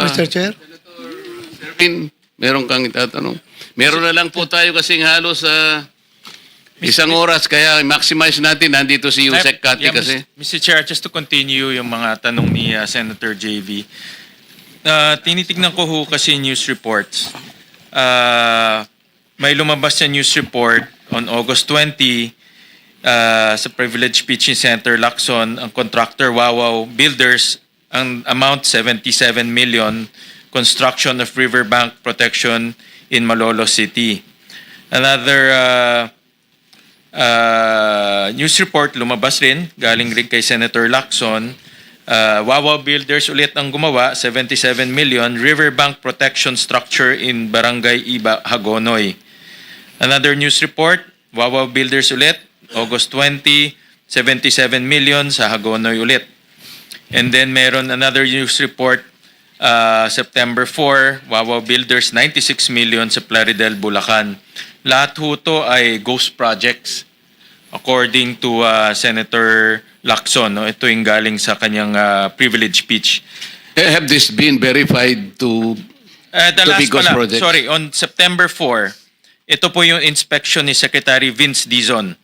Mr. Chair? Meron kang itatanong? Meron na lang po tayo kasing halos isang oras, kaya maximize natin. Nandito si Yusek Kati Yeah, kasi. Mr. Chair, just to continue yung mga tanong ni Senator JV. Tinitignan ko ho kasi news reports. May lumabas na news report on August 20 sa Privilege Pitching Center, Lacson, ang contractor Wawaw Builders, ang amount 77 million, construction of riverbank protection in Malolos City. Another news report lumabas rin, galing rin kay Senator Lacson. Wawaw Builders ulit ang gumawa, 77 million, riverbank protection structure in Barangay Iba, Hagonoy. Another news report, Wawaw Builders ulit, August 20, 77 million sa Hagonoy ulit. And then meron another news report, September 4, Wawaw Builders, 96 million sa Plaridel, Bulacan. Lahat ho to ay ghost projects according to Senator Lacson. No? Ito yung galing sa kanyang privilege speech. Have this been verified to The last be ghost pala, projects? sorry, on September 4, ito po yung inspection ni Secretary Vince Dizon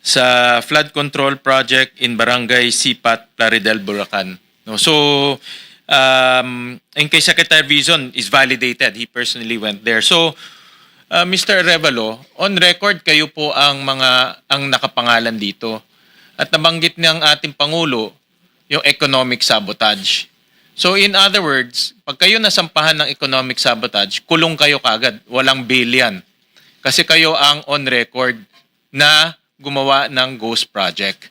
sa flood control project in Barangay Sipat, Plaridel, Bulacan. No, so, in case Secretary Dizon is validated, he personally went there. So, Mr. Arevalo, on record kayo po ang nakapangalan dito. At nabanggit ng ating Pangulo yung economic sabotage. So in other words, pag kayo nasampahan ng economic sabotage, kulong kayo kagad, walang bail yan. Kasi kayo ang on record na gumawa ng ghost project.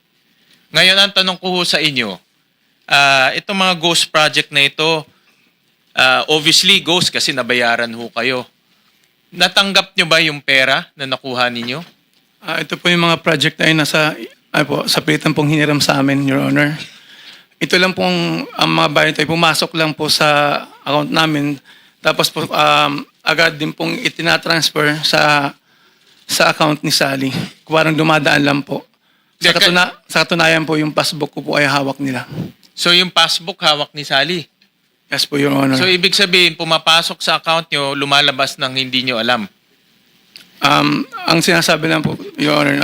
Ngayon, ang tanong ko ho sa inyo, itong mga ghost project na ito, obviously ghost kasi nabayaran ho kayo. Natanggap nyo ba yung pera na nakuha ninyo? Ito po yung mga project na yun nasa, sa pilitan pong hiniram sa amin, Your Honor. Ito lang pong, ang mga bayan tayo, pumasok lang po sa account namin. Tapos po, agad din pong itinatransfer sa account ni Sally. Parang dumadaan lang po. Sa katunayan po, yung passbook ko po ay hawak nila. So yung passbook hawak ni Sally? Yes po, Your Honor. So ibig sabihin, pumapasok sa account nyo, lumalabas ng hindi nyo alam? Ang sinasabi lang po, Your Honor,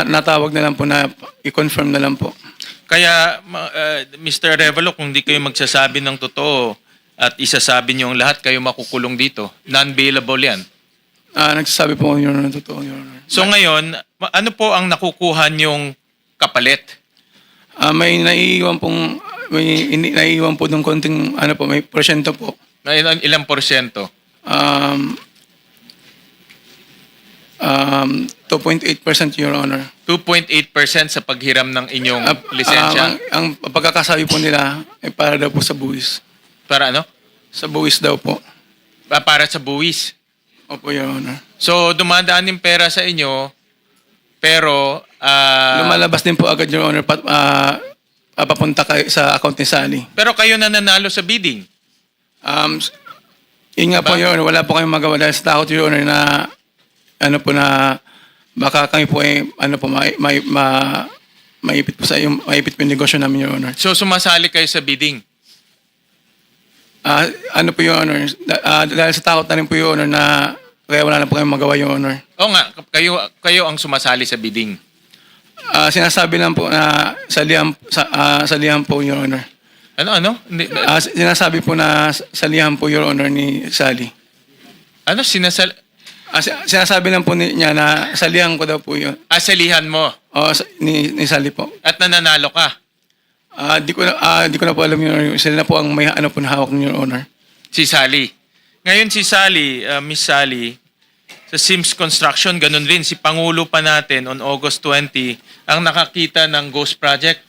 natawag na lang po na i-confirm na lang po. Kaya, Mr. Arevalo, kung di kayo magsasabi ng totoo at isasabi nyo ang lahat, kayo makukulong dito. Non-bailable yan. Nagsasabi po Your Honor, totoo, Your Honor. So ngayon, ano po ang nakukuha nyong kapalit? May naiiwan po ng konting, may porsyento po. Ilang porsyento? 2.8%, Your Honor. 2.8% sa paghiram ng inyong lisensya? Ang pagkakasabi po nila ay para daw po sa buwis. Para ano? Sa buwis daw po. Para sa buwis? Opo, Your Honor. So, dumadaan yung pera sa inyo, pero... lumalabas din po agad, Your Honor, papunta sa account ni Sally. Pero kayo na nanalo sa bidding? Yun nga po, Your Honor, wala po kayong magawa dahil sa takot, Your Honor, na baka kami po ay maipit po maipit po yung negosyo namin, Your Honor. So, sumasali kayo sa bidding? Po, Your Honor, dahil sa takot na rin po, Your Honor, na kaya wala na po kayong magawa, Your Honor. Oo nga, kayo ang sumasali sa bidding. Sinasabi lang po na salihan po, Your Honor. Ano? Sinasabi po na salihan po, Your Honor, ni Sally. Ano? Sinasabi lang po niya na salihan ko daw po yun. Salihan mo? Ni Sally po. At nananalo ka? Di ko na po alam, Your Honor. Sila na po ang may po na hawak, Your Honor. Si Sally. Ngayon si Sally, Miss Sally, sa Sims Construction, ganun rin. Si Pangulo pa natin on August 20, ang nakakita ng ghost project.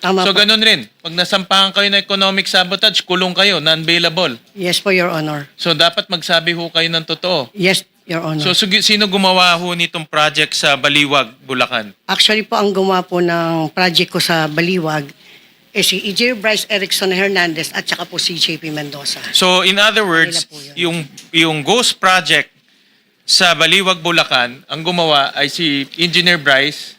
Tama So po. ganun rin. Pag nasampahan kayo ng economic sabotage, kulong kayo, non-bailable. Yes po, Your Honor. So dapat magsabi ho kayo ng totoo. Yes, Your Honor. So sino gumawa ho nitong project sa Baliwag, Bulacan? Actually po, ang gumawa po ng project ko sa Baliwag si Engineer Bryce Erickson Hernandez at saka po si JP Mendoza. So in other words, Kanila po yun. yung ghost project sa Baliwag, Bulacan, ang gumawa ay si Engineer Bryce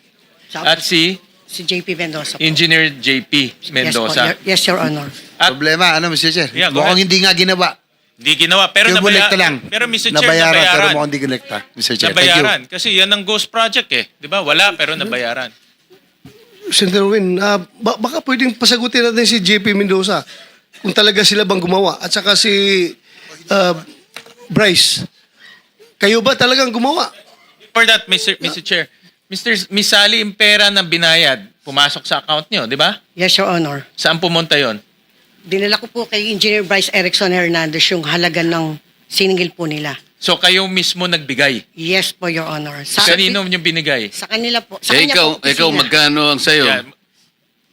at si Si JP Mendoza po. Engineer JP Mendoza. Yes, Your Honor. At Problema, Mr. Chair? Yeah, go mukhang ahead. hindi nga ginawa. hindi ginawa. Pero Kinolekta lang. Pero Mr. Chair, Nabayaran, pero nabayaran. mukhang hindi kinolekta. Mr. Chair, thank you. Nabayaran. Kasi yan ang ghost project eh. Di ba? Wala, pero nabayaran. Senator Win, baka pwedeng pasagutin natin si JP Mendoza kung talaga sila bang gumawa. At saka si Bryce. Kayo ba talagang gumawa? For that, Mr. Chair, Miss Sally, yung pera na binayad, pumasok sa account nyo, di ba? Yes, Your Honor. Saan pumunta yon? Dinala ko po kay Engineer Bryce Erickson Hernandez yung halaga ng siningil po nila. So kayo mismo nagbigay. Yes po, Your Honor. Sa kanino yung binigay? Sa kanila po. Sa Eh, kanya ikaw, po, ikaw opisina. magkano ang sayo? Yeah.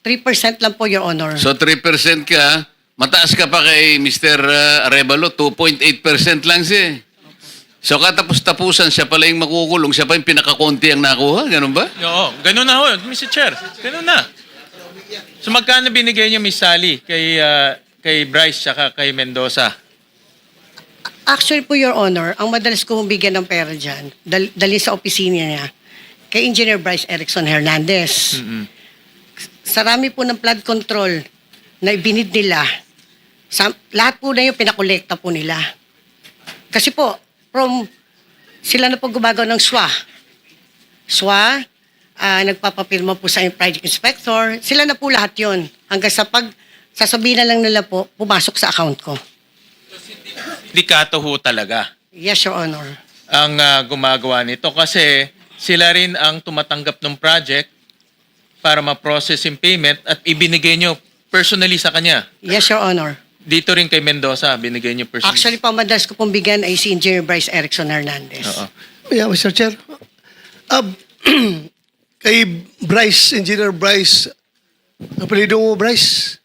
3% lang po, Your Honor. So 3% ka, mataas ka pa kay Mr. Arevalo, 2.8% lang siya. So katapos-tapusan, siya pala yung makukulong, siya pa yung pinakakonti ang nakuha, ganun ba? Oo, ganun na ho, Mr. Chair. Ganun na. So magkano binigay niyo, Miss Sally, kay Bryce tsaka kay Mendoza? Actually po, Your Honor, ang madalas ko bigyan ng pera dyan, dali sa opisina niya, kay Engineer Bryce Erickson Hernandez. Sa rami po ng flood control na ibinid nila, lahat po na yung pinakolekta po nila. Kasi po, sila na po gumagawa ng SWA. SWA, nagpapapirma po sa project inspector, sila na po lahat yon. Hanggang sa sasabihin na lang nila po, pumasok sa account ko. Dikato ho talaga Yes, Your Honor. ang gumagawa nito kasi sila rin ang tumatanggap ng project para ma-process yung payment at ibinigay nyo personally sa kanya. Yes, Your Honor. Dito rin kay Mendoza, binigay nyo personally. Actually, pamadalas ko pong bigyan ay si Engineer Bryce Erickson Hernandez. Oo. Yeah, Mr. Chair. Kay Bryce, Engineer Bryce, apelido mo Bryce?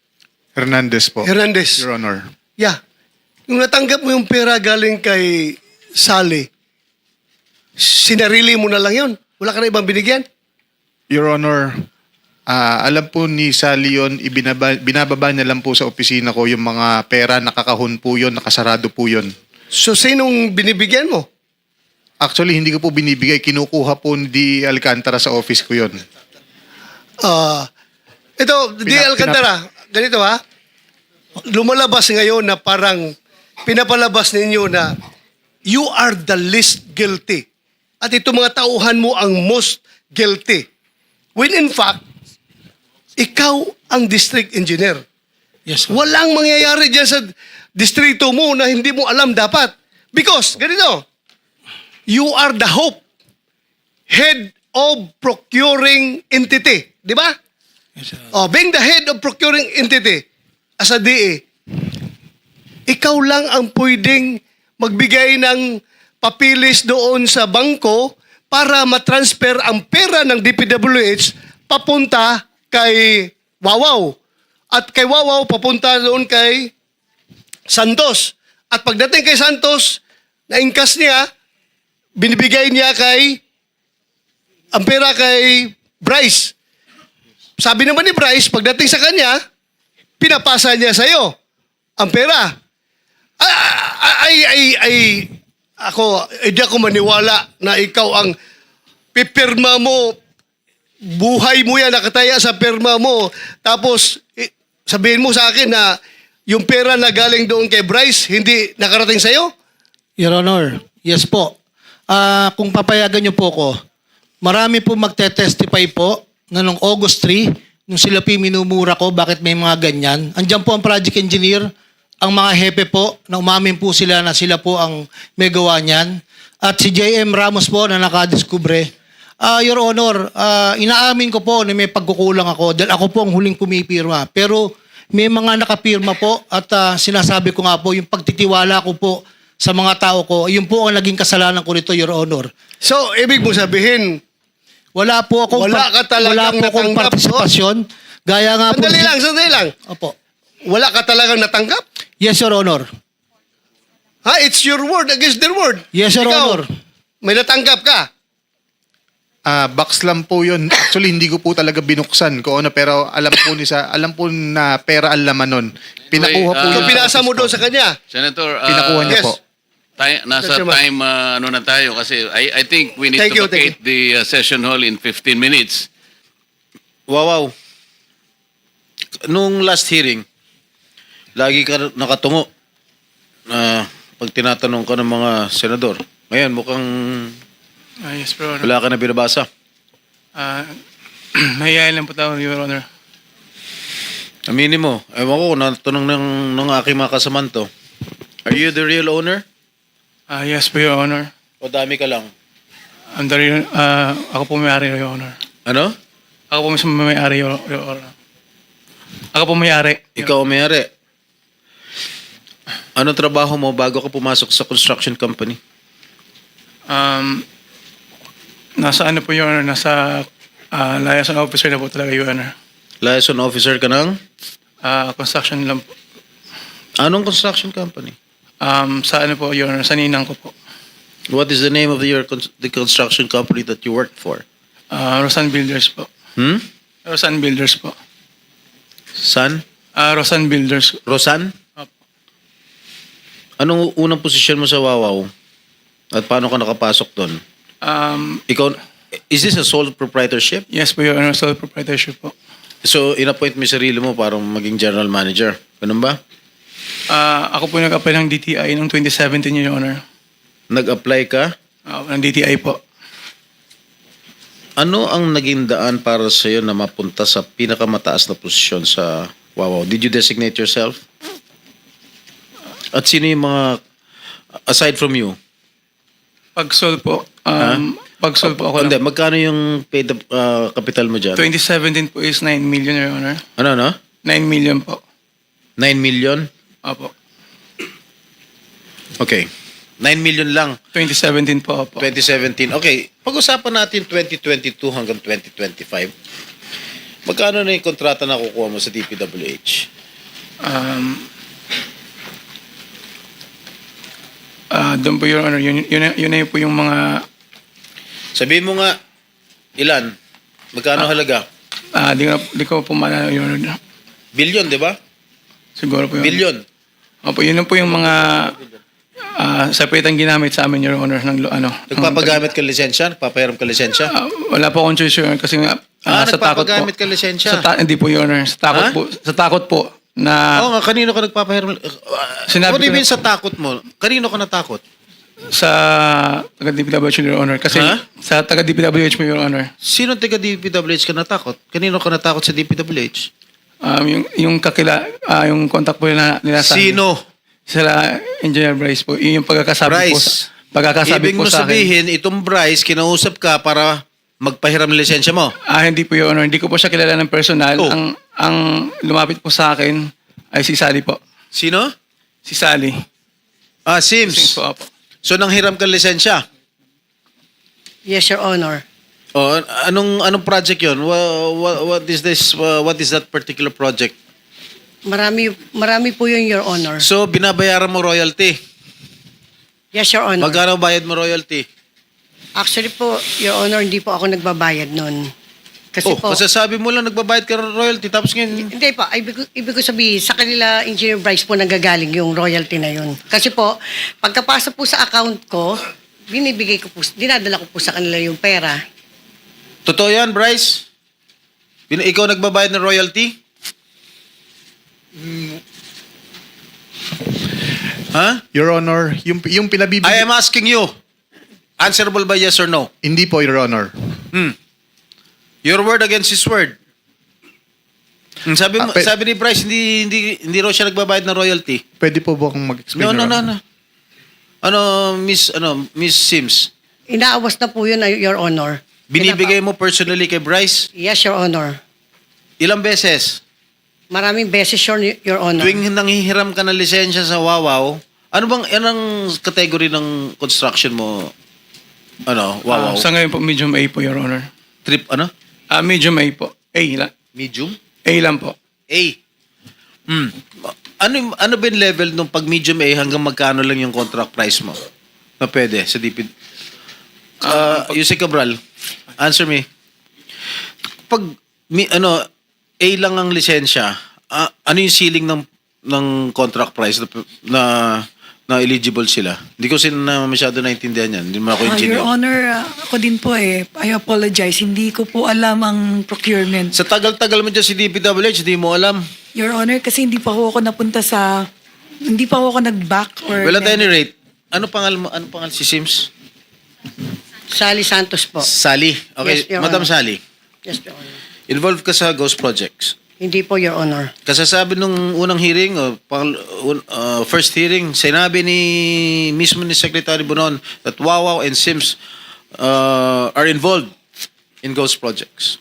Hernandez po. Hernandez. Your Honor. Yeah. Yung natanggap mo yung pera galing kay Sally, sinarili mo na lang yun? Wala ka na ibang binigyan? Your Honor, alam po ni Sally yun, binababa niya lang po sa opisina ko yung mga pera, nakakahon po yun, nakasarado po yun. So, sinong binibigyan mo? Actually, hindi ko po binibigay, kinukuha po ni D. Alcantara sa office ko yun. Ito, Di Alcantara, ganito ha. Lumalabas ngayon na parang pinapalabas ninyo na you are the least guilty. At itong mga tauhan mo ang most guilty. When in fact, ikaw ang district engineer. Yes, sir. Walang mangyayari dyan sa distrito mo na hindi mo alam dapat. Because, ganito, you are the head of procuring entity. Di ba? Yes, sir. Being the head of procuring entity as a DA, ikaw lang ang pwedeng magbigay ng papilis doon sa bangko para matransfer ang pera ng DPWH papunta kay Wawaw. At kay Wawaw papunta doon kay Santos. At pagdating kay Santos, na-ingkas niya, binibigay niya ang pera kay Bryce. Sabi naman ni Bryce, pagdating sa kanya, pinapasa niya sa'yo ang pera. Hindi ako maniwala na ikaw ang pipirma mo, buhay mo yan, nakataya sa pirma mo. Tapos, sabihin mo sa akin na yung pera na galing doon kay Bryce, hindi nakarating sa'yo? Your Honor, yes po. Kung papayagan niyo po ko, marami po magte-testify po na noong August 3, nung sila po minumura ko, bakit may mga ganyan. Andiyan po ang project engineer, ang mga hepe po, na umamin po sila na sila po ang may gawa niyan. At si JM Ramos po na nakadiskubre. Your Honor, inaamin ko po na may pagkukulang ako dahil ako po ang huling pumipirma. Pero may mga nakapirma po at sinasabi ko nga po, yung pagtitiwala ko po sa mga tao ko, yun po ang naging kasalanan ko nito, Your Honor. So, ibig mo sabihin, Wala po akong Wala ka talagang wala po akong natanggap partisipasyon Gaya nga po... Sandali lang. Opo. Wala ka talagang natanggap? Yes, Your Honor. Ha? It's your word against their word. Yes, Your Ikaw, Honor. may natanggap ka? Box lang po yun. Actually, hindi ko po talaga binuksan ko ano, pero alam po na pera ang laman nun. Pinakuha po Wait, So, yun. pinasa mo doon sa kanya? Senator, Pinakuha niya Yes. po. Nasa Mr. Chairman. time ano na tayo kasi I think we need Thank to you, thank vacate the session hall in 15 minutes. Wow. Nung last hearing, lagi ka nakatungo na pag tinatanong ka ng mga senador. Ngayon, mukhang Yes, Your Honor. wala ka na binabasa. Mahihayin lang po tayo, Your Honor. Aminin mo. Ewan ko, natanong ng aking mga kasamanto. Are you the real owner? Yes po, Your Honor. O dami ka lang? Ako po may-ari, Your Honor. Ano? Ako po mismo may-ari, Your Honor. Ako po may-ari. Ikaw ang mayari. Anong trabaho mo bago ka pumasok sa construction company? Nasa ano po, Your Honor? Nasa liaison officer na po talaga, Your Honor. Liaison officer ka ng? Construction lang po. Anong construction company? Sa ano po, Your Honor? Sa ninang ko po. What is the name of the construction company that you worked for? Rosan Builders po. Rosan Builders po. San? Rosan Builders. Rosan? Opo. Anong unang posisyon mo sa Wawaw? At paano ka nakapasok doon? Ikaw, is this a sole proprietorship? Yes po, Your Honor. Sole proprietorship po. So, in-appoint mo yung sarili mo para maging general manager. Ganun ba? Ako po nag-apply ng DTI noong 2017, Your Honor. Nag-apply ka? Ng DTI po. Ano ang naging daan para sa iyo na mapunta sa pinakamataas na posisyon sa Wawaw? Did you designate yourself? At sino yung mga, aside from you? Pag-sol po. Pag-sol po ako. Hindi, magkano yung paid capital mo dyan? 2017 po is 9 million, Your Honor. Ano? 9 million po. 9 million? Opo. Okay. 9 million lang. 2017 po, opo. 2017. Okay, pag-usapan natin 2022 hanggang 2025. Magkano na yung kontrata na kukuha mo sa DPWH? Doon po, Your Honor. Yun na po yung mga... Sabihin mo nga, ilan? Magkano halaga? Di ko po maalala, Your Honor. Billion, di ba? Siguro po yun. Billion. Opo, yun na po yung mga... separate ang ginamit sa amin, Your Honor. Nagpapagamit ka lisensya? Nagpapahiram ka lisensya? Wala po akong choice, Your Honor. Kasi nga, sa takot po. Nagpapagamit ka lisensya? Hindi po, Your Honor. Sa takot Ha? po. Sa takot po na... Oo nga, kanino ka nagpapahiram? Sinabi What do you ko mean sa takot mo? Kanino ka natakot? sa taga-DPWH, Your Honor. Kasi Ha? sa taga-DPWH mo, Your Honor. Sino taga DPWH ka natakot? Kanino ka natakot sa DPWH? Yung yung contact po nila sa Sino? Sila Engineer Bryce po. Yun yung pagkakasabi po Bryce. pagkakasabi Ibig po mo sa akin. sabihin, itong Bryce, kinausap ka para magpahiram ng lisensya mo? Hindi po, Your Honor. Hindi ko po siya kilala ng personal. Oh. Ang lumapit po sa akin ay si Sally po. Sino? Si Sally. Sims. Po, po. So, nanghiram ka ng lisensya? Yes, Your Honor. Oh, anong project 'yon? What is this? What is that particular project? Marami po yun, Your Honor. So, binabayaran mo royalty. Yes, Your Honor. Magkano bayad mo royalty? Actually po, Your Honor, hindi po ako nagbabayad nun. Kasi po, Kasi sabi mo lang nagbabayad ka ng royalty tapos ngayon hindi po, ibig ko sabihin, sa kanila, Engineer Bryce po nanggagaling yung royalty na yun. Kasi po, pagkapasa po sa account ko, binibigay ko po, dinadala ko po sa kanila yung pera. Totoo 'yan, Bryce? Ikaw nagbabayad ng royalty? Ha? Your Honor, yung pinabibigay... I am asking you. Answerable by yes or no? Hindi po, Your Honor. Your word against his word. Sabi ni Bryce, hindi raw siya nagbabayad ng royalty. Pwede po ba akong mag-explain? No. Your Honor? Miss Sims. Inaawas na po yun, Your Honor. Binibigay mo personally kay Bryce? Yes, Your Honor. Ilang beses? Maraming beses, Your Honor. Tuwing nanghihiram ka ng lisensya sa Wawaw, anong category ng construction mo? Wawaw? Sa ngayon po, medium A po, Your Honor. Trip, Medium A po. A lang. Medium? A lang po. A. Ano ba yung level nung pag medium A hanggang magkano lang yung contract price mo? Na pwede sa DP. Yusek Cabral, answer me. Pag A lang ang lisensya, ano yung ceiling ng contract price na eligible sila? Hindi ko sila masyado naintindihan yan. Hindi mo ako engineer. Your Honor, ako din po I apologize. Hindi ko po alam ang procurement. Sa tagal-tagal mo dyan si DPWH, hindi mo alam. Your Honor, kasi hindi pa ako napunta sa... Hindi pa ako nag-back or... Well, at any rate, ano pangalan mo? Ano pangalan si Sims? Sally Santos po. Sally. Okay, Yes, Your Madam Honor. Sally. Yes, Your Honor. Involved ka sa Ghost Projects. Hindi po, Your Honor. Kasasabi nung unang hearing, first hearing, sinabi mismo ni Secretary Bonon that Wawaw and Sims are involved in Ghost Projects.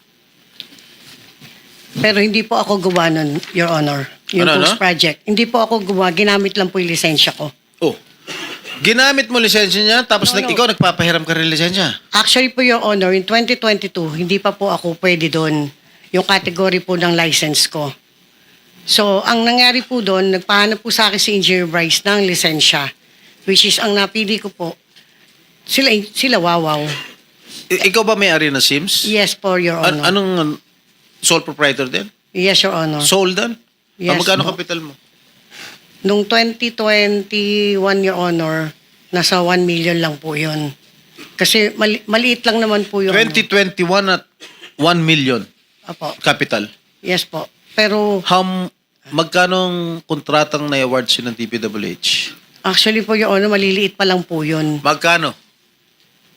Pero hindi po ako gawa nun, Your Honor. Yung Ano, Ghost ano? Project. Hindi po ako gawa. Ginamit lang po yung lisensya ko. Oh, ginamit mo lisensya niya, tapos No. ikaw nagpapahiram ka rin lisensya. Actually po, Your Honor, in 2022, hindi pa po ako pwede doon yung category po ng license ko. So, ang nangyari po doon, nagpahanap po sa akin si Engineer Bryce ng lisensya, which is ang napili ko po, sila Wawaw. Ikaw ba may-ari na Sims? Yes po, Your Honor. Anong sole proprietor din? Yes, Your Honor. Sold din? Yes, Magkano po. kapital mo? Nung 2021, Your Honor, nasa 1 million lang po yun. Kasi maliit lang naman po yung... 2021 at 1 million Apo. capital. Yes po. Pero Magkano kontratang na-award siya ng DPWH? actually po, Your Honor, maliliit pa lang po yun. Magkano?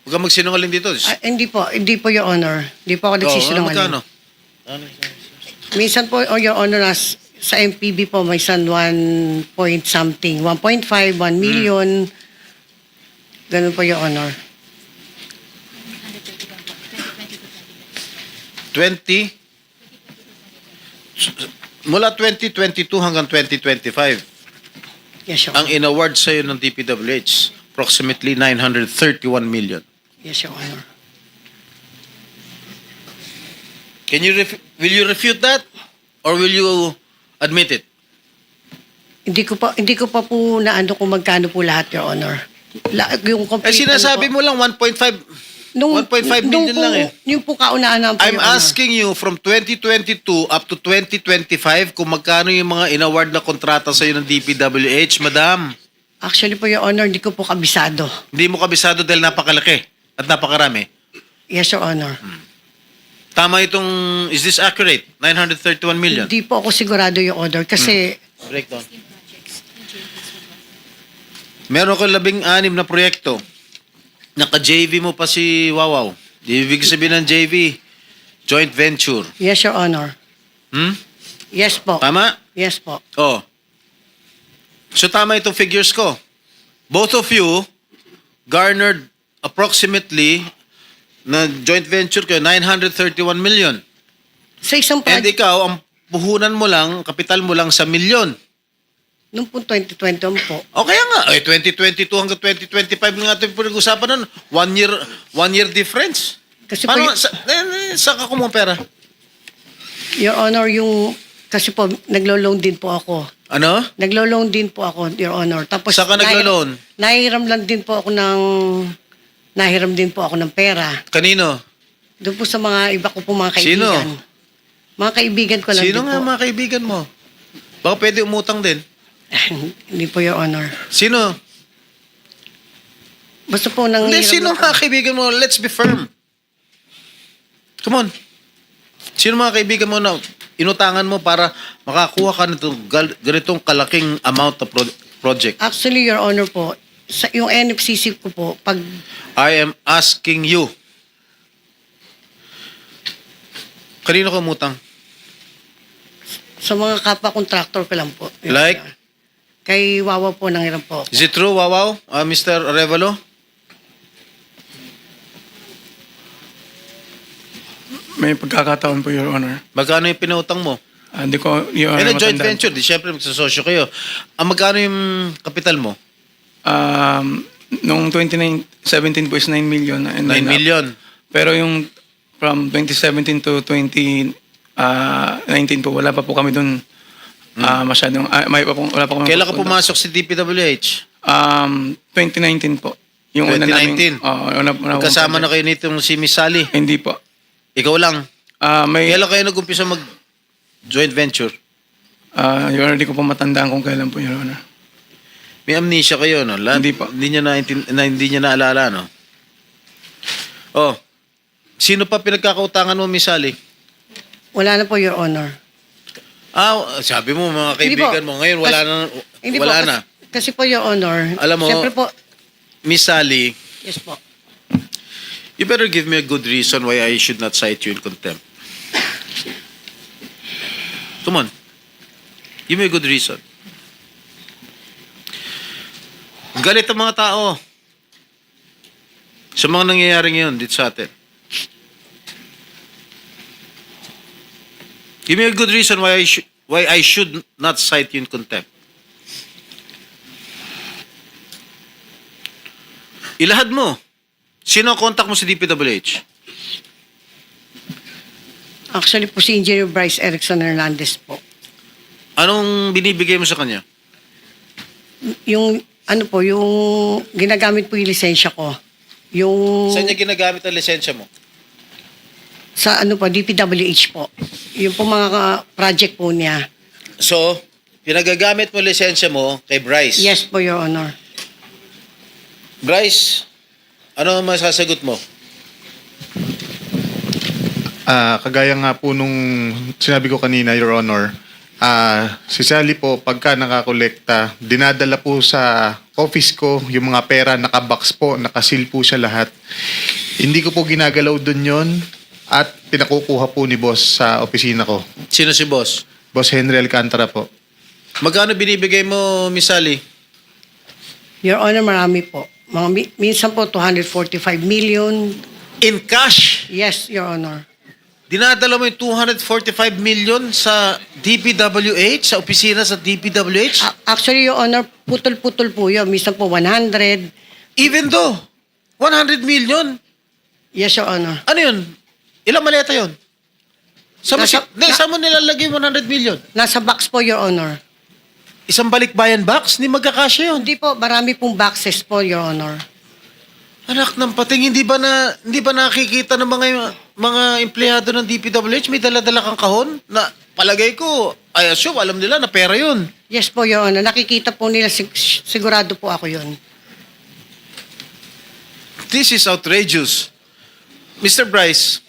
Huwag kang magsinungaling dito. Hindi po, Your Honor. Hindi po ako nagsisinungaling. Magkano? Minsan po, Your Honor, sa MPB po, may 1 point something. 1.5, 1 million. Ganun po, Your Honor. 20? Mula 2022 hanggang 2025, Yes, Your ang Honor. in-award sa'yo ng DPWH, approximately 931 million. Yes, Your Honor. Will you refute that? Or will you admit it? Hindi ko pa po naano kung magkano po lahat, Your Honor. Yung complete, Sinasabi mo lang 1.5 million po, lang eh. Yung po kaunaan naman po, I'm Your Honor. asking you from 2022 up to 2025 kung magkano yung mga in-award na kontrata sa'yo ng DPWH, madam. Actually po, Your Honor, hindi ko po kabisado. Hindi mo kabisado dahil napakalaki at napakarami. Yes, Your Honor. Tama itong, is this accurate? 931 million? Hindi po ako sigurado, Your Honor, kasi Breakdown. Meron ka 16 na proyekto. Naka-JV mo pa si Wawaw. Ibig sabihin ng JV, joint venture. yes, Your Honor. Yes po. Tama? Yes po. Oh. So tama itong figures ko. Both of you garnered approximately na joint venture kayo 931 million. Sa isang And project, ikaw, ang puhunan mo lang, kapital mo lang sa milyon. nung po 2021 po, O kaya nga, 2022 hanggang 2025 nga ito yung pinag-usapan nun. One year difference. Kasi po Paano, y- saan ka kumuha pera? Your Honor, kasi po, naglo-loan din po ako. Ano? Naglo-loan din po ako, Your Honor. Tapos, Saan ka naglo-loan? Nahiram lang din po ako ng pera. Kanino? Doon po sa mga iba ko po mga Sino? kaibigan. Mga kaibigan ko lang Sino din nga po. mga kaibigan mo? Baka pwede umutang din. Hindi po, Your Honor. Sino? Basta po nang Hindi, sino mga kaibigan mo? Let's be firm. Come on. Sino mga kaibigan mo na inutangan mo para makakuha ka nito ganitong kalaking amount of project? Actually, Your Honor po, yung NFCC ko po, pag I am asking you. Kanino ka umutang? sa mga kapwa-contractor ko lang po. Your Like? Honor. Kay Wawa po nanghiram po ako. Is it true, Wawaw? Mr. Arevalo? May pagkakataon po, Your Honor. Magkano yung pinautang mo? Hindi ko, Your Honor, And a joint matandaan. venture, di syempre magsasosyo kayo. Magkano yung kapital mo? Noong 2017 po is 9 million. And 9 million. Pero yung from 2017 to 20 19 po, wala pa po kami doon masyadong, wala pa kami. Kailan ka pumasok sa DPWH? 2019 po. Yung una 2019? namin, Kasama na kayo nitong si Miss Sally? Hindi po. Ikaw lang? May, Kailan kayo nag-umpisa mag-joint venture? Your Honor, hindi ko po matandaan kung kailan po, Your Honor. May amnesia kayo, no? Hindi pa. Hindi niya naalala, no? Oh, sino pa pinagkakautangan mo, Miss Sally? Wala na po, Your Honor. Sabi mo, mga Hindi kaibigan po. mo, ngayon wala na. Hindi Wala po, na. Kasi po, Your Honor, Alam mo, siyempre po, Miss Sally, yes po. you better give me a good reason why I should not cite you in contempt. Come on. Give me a good reason. Galit ang mga tao sa mga nangyayari ngayon dito sa atin. Give me a good reason why I should not cite you in contempt. Ilahad mo. Sino ang contact mo sa DPWH? Actually po si Engineer Bryce Erickson Hernandez po. Anong binibigay mo sa kanya? Yung, ano po, yung ginagamit po yung lisensya ko. Yung, Saan niya ginagamit ang lisensya mo? sa ano po, DPWH po. Yung po mga project po niya. So, pinagagamit mo lisensya mo kay Bryce. Yes po, Your Honor. Bryce, ano ang masasagot mo? Kagaya nga po nung sinabi ko kanina, Your Honor, si Sally po, pagka nakakolekta, dinadala po sa office ko yung mga pera, nakabox po, nakasil po siya lahat. Hindi ko po ginagalaw dun yon at pinakukuha po ni boss sa opisina ko. Sino si boss? Boss Henry Alcantara po. Magkano binibigay mo, Miss Sally? Your Honor, marami po. Minsan po, 245 million. In cash? Yes, Your Honor. Dinadala mo yung 245 million sa DPWH, sa opisina sa DPWH? Actually, Your Honor, putol-putol po yun. Minsan po, 100. Even though, 100 million? Yes, Your Honor. Ano yun? Ilang maleta yun? Saan mo nilalagay 100 million? Nasa box po, Your Honor. Isang balikbayan box? Hindi magkakasya yun. Hindi po, marami pong boxes po, Your Honor. Anak ng pating, hindi ba nakikita ng mga empleyado ng DPWH may dala-dala kang kahon na palagay ko, I assume, alam nila na pera yun. Yes po, Your Honor. Nakikita po nila, sigurado po ako yun. This is outrageous. Mr. Bryce,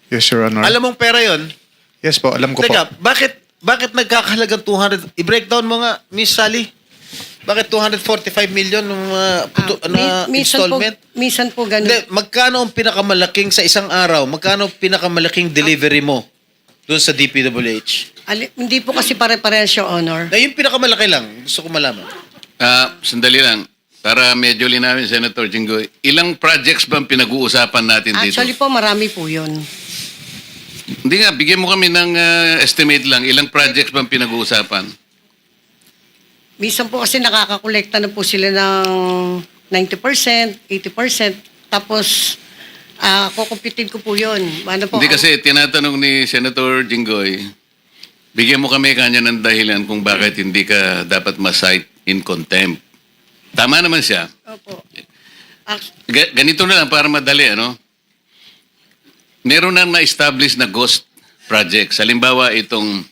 Yes, Your Honor. alam mong pera yun? Yes po, alam ko po. Teka, bakit nagkakahalagang 200? I-breakdown mo nga, Miss Sally. Bakit 245 million ng installment? Minsan po ganun. Hindi, magkano ang pinakamalaking sa isang araw? Magkano ang pinakamalaking delivery mo doon sa DPWH? Hindi po kasi pare-parehas, Your Honor. Na yung pinakamalaki lang, gusto ko malaman. Sandali lang. Para medyo linawin, Senator Jinggoy. Ilang projects ba ang pinag-uusapan natin dito? Actually po, marami po yun. Hindi nga, bigyan mo kami ng estimate lang. Ilang projects ba ang pinag-uusapan? Minsan po kasi nakakakolekta na po sila ng 90%, 80%. Tapos, kukumpitin ko po yun. Ano po, Hindi kasi tinatanong ni Senator Jinggoy, bigyan mo kami kanya ng dahilan kung bakit hindi ka dapat ma-cite in contempt. Tama naman siya. Opo. Ganito na lang para madali, ano? Meron na na-establish na ghost projects. Halimbawa, itong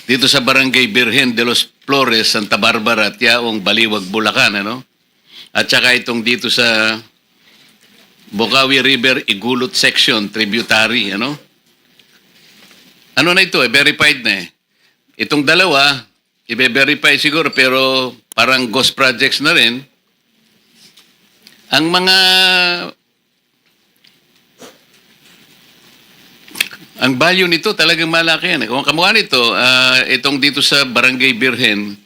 dito sa Barangay Birhen de los Flores, Santa Barbara, Tiaong, Baliwag, Bulacan, ano? At saka itong dito sa Bocaue River, Igulot Section, tributary, ano? Ano na ito? Verified na eh. Itong dalawa, i-verify siguro, pero parang ghost projects na rin. Ang mga ang value nito talagang malaki yan. Kung kamukha nito, itong dito sa Barangay Birhen,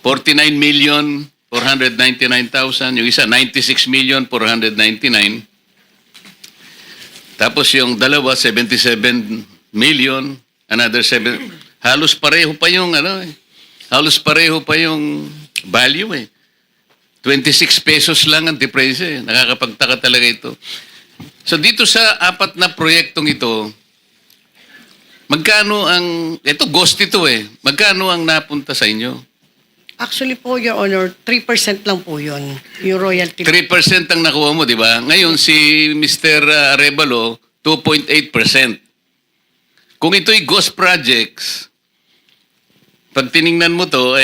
49,499,000. Yung isa, 96,499,000. Tapos yung dalawa, 77 million. Another 7. Halos pareho pa yung halos pareho pa yung value eh. 26 pesos lang ang difference eh. Nakakapagtaka talaga ito. So dito sa apat na proyektong ito, magkano ang, ito ghost ito eh, magkano ang napunta sa inyo? Actually po, Your Honor, 3% lang po yun, yung royalty. 3% ang nakuha mo, di ba? Ngayon, si Mr. Arevalo, 2.8%. Kung ito'y ghost projects, pag tiningnan mo to,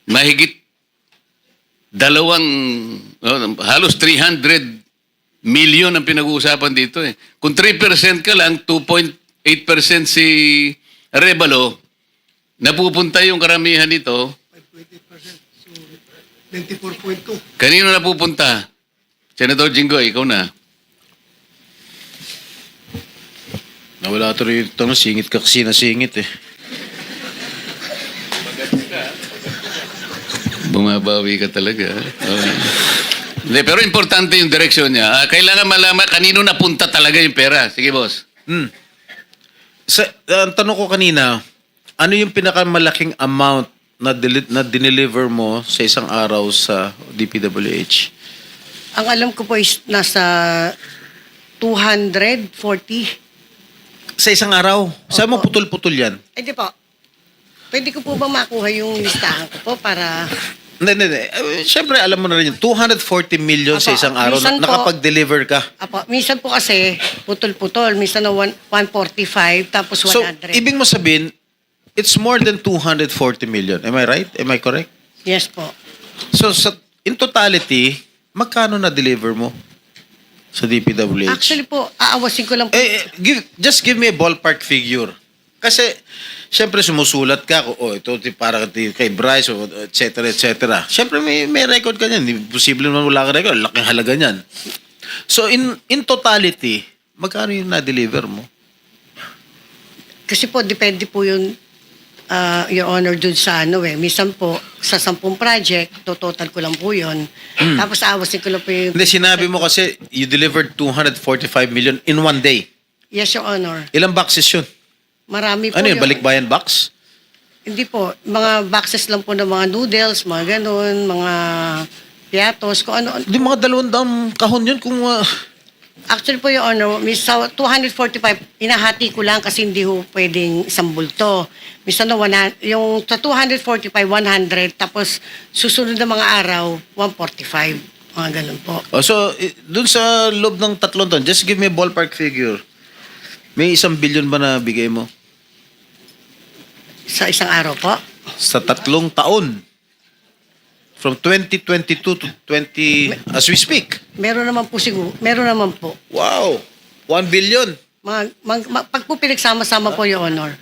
mahigit halos 300 million ang pinag-uusapan dito eh. Kung 3% ka lang, 2.8% si Arevalo, napupunta yung karamihan nito. 24.2. Kanino napupunta? Senator Jinggoy, ikaw na. Nawala tuloy ito, singit ka kasi nasingit eh. Bumabawi ka talaga. Hindi, pero importante yung direksyon niya. Kailangan malaman kanino napunta talaga yung pera. Sige, boss. Ang tanong ko kanina, ano yung pinakamalaking amount na dineliver mo sa isang araw sa DPWH? Ang alam ko po is nasa 240. Sa isang araw? Saan mo putol-putol yan? Di po. Pwede ko po ba makuha yung listahan ko po para... Hindi. Siyempre, alam mo na rin yun. 240 million sa Apo, isang araw minsan po- nakapag-deliver ka. Apo, minsan po kasi putol-putol. Minsan na 145 tapos 100. So, ibig mo sabihin, it's more than 240 million. Am I right? Am I correct? Yes po. So, in totality, magkano na-deliver mo sa DPWH? Actually po, aawasin ko lang po. Just give me a ballpark figure. Kasi, syempre sumusulat ka, ito para kay Bryce, et cetera, et cetera. Syempre may record ka niyan. Hindi posible naman wala ka record. Laking halaga niyan. So, in totality, magkano yung na-deliver mo? Kasi po, depende po yun, Your Honor, dun sa Minsan po, sa 10 project, total ko lang po yun. Tapos aawasin ko lang po yung... Hindi, sinabi mo kasi you delivered 245 million in one day. Yes, Your Honor. Ilang boxes yun? Marami po. Ano yun, Your- balikbayan box? Hindi po. Mga boxes lang po ng mga noodles, mga ganun, mga piatos, kung ano. Hindi, mga 200 kahon yun kung... Actually po, Your Honor, sa 245, inahati ko lang kasi hindi ho pwedeng isang bulto. Minsan na yung sa 245, 100, tapos susunod na mga araw, 145. Mga ganun po. So, dun sa loob ng 3 taon, just give me a ballpark figure. May 1 billion ba na bigay mo? Sa isang araw po. Sa 3 taon. From 2022 to 20... As we speak. Meron naman po siguro. Meron naman po. Wow! 1 billion. Pag po pinagsama-sama po, Your Honor.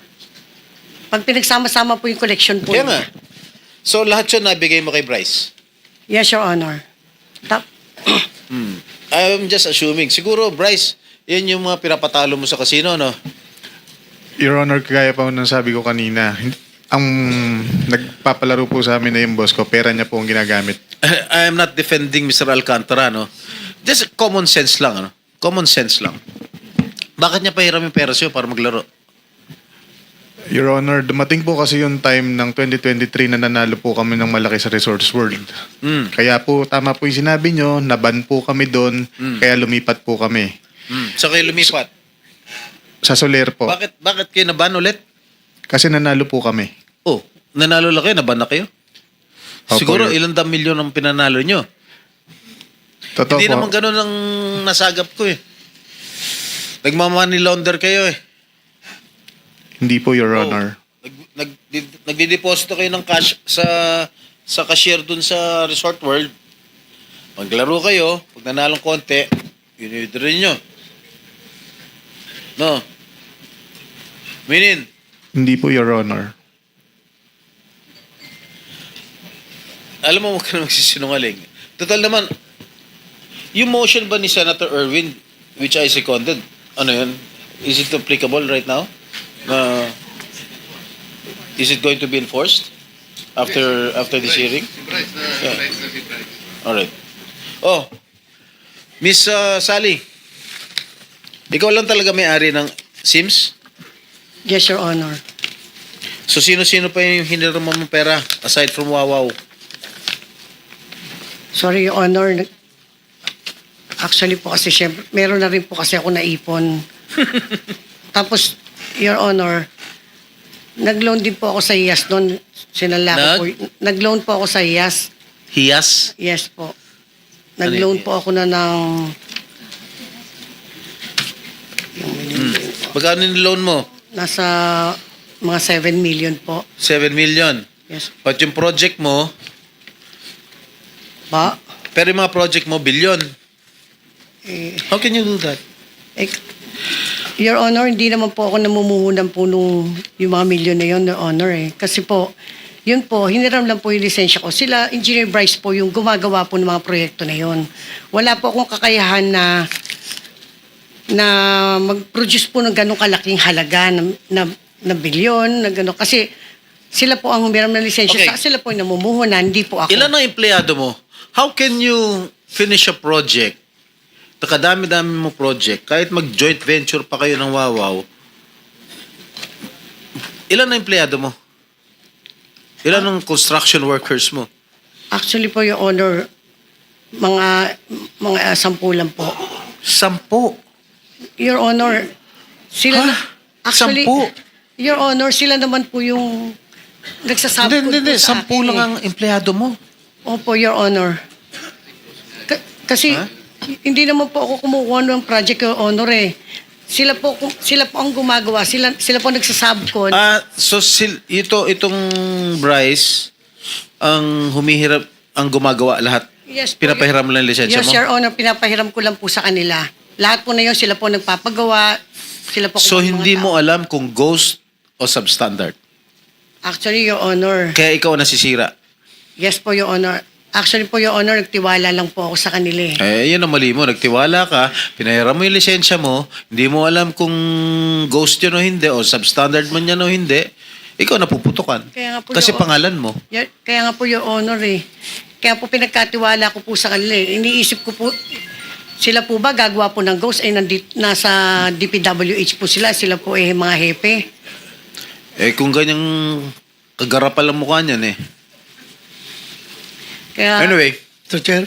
Pag pinagsama-sama po yung collection po. Kaya nga. So, lahat yun nabigay mo kay Bryce? Yes, Your Honor. I'm just assuming. Siguro, Bryce, yan yung mga pinapatalo mo sa casino, no? Your Honor, kagaya pa ng sabi ko kanina, ang nagpapalaro po sa amin na yung boss ko, pera niya po ang ginagamit. I am not defending Mr. Alcantara, no? Just common sense lang, ano? Common sense lang. Bakit niya pahiram yung pera sa'yo para maglaro? Your Honor, dumating po kasi yung time ng 2023 na nanalo po kami ng malaki sa Resorts World. Kaya po, tama po yung sinabi nyo, naban po kami doon, kaya lumipat po kami. So kayo lumipat? Sa Soler po. Bakit kayo naban ulit? Kasi nanalo po kami. Oh, nanalo lang kayo, naban na kayo? Opo, Siguro Your- ilang milyon ang pinanalo nyo. Totoo Hindi po. naman ganun ang nasagap ko eh. Nagmamoney launder kayo eh. Hindi po, Your Honor. Nagdideposito kayo ng cash sa cashier dun sa Resort World. Maglaro kayo, pag nanalong konti, yun-withdraw nyo. No? Minin, Hindi po, Your Honor. alam mo, huwag ka na magsisinungaling. Total naman, yung motion ba ni Senator Erwin, which I seconded, ano yun? Is it applicable right now? Is it going to be enforced after this hearing? Yeah. Alright. Oh, Miss Sally, ikaw lang talaga may-ari ng Sims? Yes, Your Honor. So sino-sino pa yung hinirma mong pera aside from Wawaw? Sorry, Your Honor. Actually po kasi syempre, meron na rin po kasi ako naipon. Tapos, Your Honor, nag-loan din po ako sa IAS noon. Sinala ko po. Nag-loan po ako sa IAS. Hiyas? Yes po. Nag-loan po ako na ng... Magkano yung loan mo? Nasa mga 7 million po. 7 million. Yes. But yung project mo, Pa? pero yung mga project mo, billion. Eh, How can you do that? eh, Your Honor, hindi naman po ako namumuhunan po nung yung mga milyon na yun, Your Honor eh. Kasi po, yun po, hiniram lang po yung lisensya ko. Sila, Engineer Bryce po, yung gumagawa po ng mga proyekto na yun. Wala po akong kakayahan na mag-produce po ng ganong kalaking halaga na bilyon, na gano'n. Kasi sila po ang humiram ng lisensya. Okay. Saka sila po yung namumuhunan, hindi po ako. Ilan ang empleyado mo? How can you finish a project? Kadami-dami mo project. Kahit mag-joint venture pa kayo ng Wawaw, ilan ang empleyado mo? Ilan ang construction workers mo? Actually po, Your Honor, mga 10 lang po. 10. Your Honor, sila Ha? na, actually, 10? Your Honor, sila naman po yung nagsasabi Hindi. 10 lang ang empleyado mo. Opo, Your Honor. Kasi hindi naman po ako kumukuha ng project, Your Honor eh. Sila po ang gumagawa. Sila po nagsasabkon. So itong Bryce ang humihirap, ang gumagawa lahat. Yes po, Pinapahiram mo lang ang lisensya yes, mo? Your Honor, pinapahiram ko lang po sa kanila. Lahat po na yun, sila po nagpapagawa. Sila po So kung mga hindi tao. mo alam kung ghost o substandard. Actually, Your Honor. Kaya ikaw nasisira. Yes po, Your Honor. Actually po, Your Honor, nagtiwala lang po ako sa kanila eh. Yun ang mali mo. Nagtiwala ka, pinahiram mo yung lisensya mo, hindi mo alam kung ghost yun o hindi, o substandard man yan o hindi, ikaw napuputukan. Kaya nga po, Kasi Your- pangalan mo. Kaya nga po, Your Honor eh. Kaya po pinagkatiwala ko po sa kanila eh. Iniisip ko po, sila po ba gagawa po ng ghost? Nasa DPWH po sila. Sila po eh mga hepe. Kung ganyang kagarapal ang mukha niyan eh. Kaya, Anyway, Mr. Chair?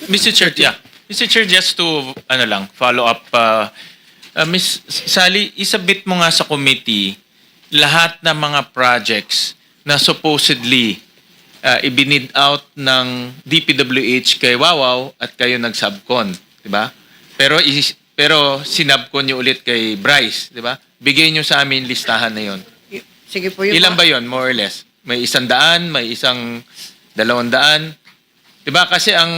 Mr. Chair, yeah. Mr. Chair, just to follow up, Miss Sally, isubmit mo nga sa committee lahat ng mga projects na supposedly ibinid out ng DPWH kay Wawaw at kayo nag-subcon, di ba? Pero sinubcon niyo ulit kay Bryce, di ba? Bigay niyo sa amin listahan na 'yon. sige po yung Ilan ba 'yon, more or less? May 100, may 200. Di ba? Kasi ang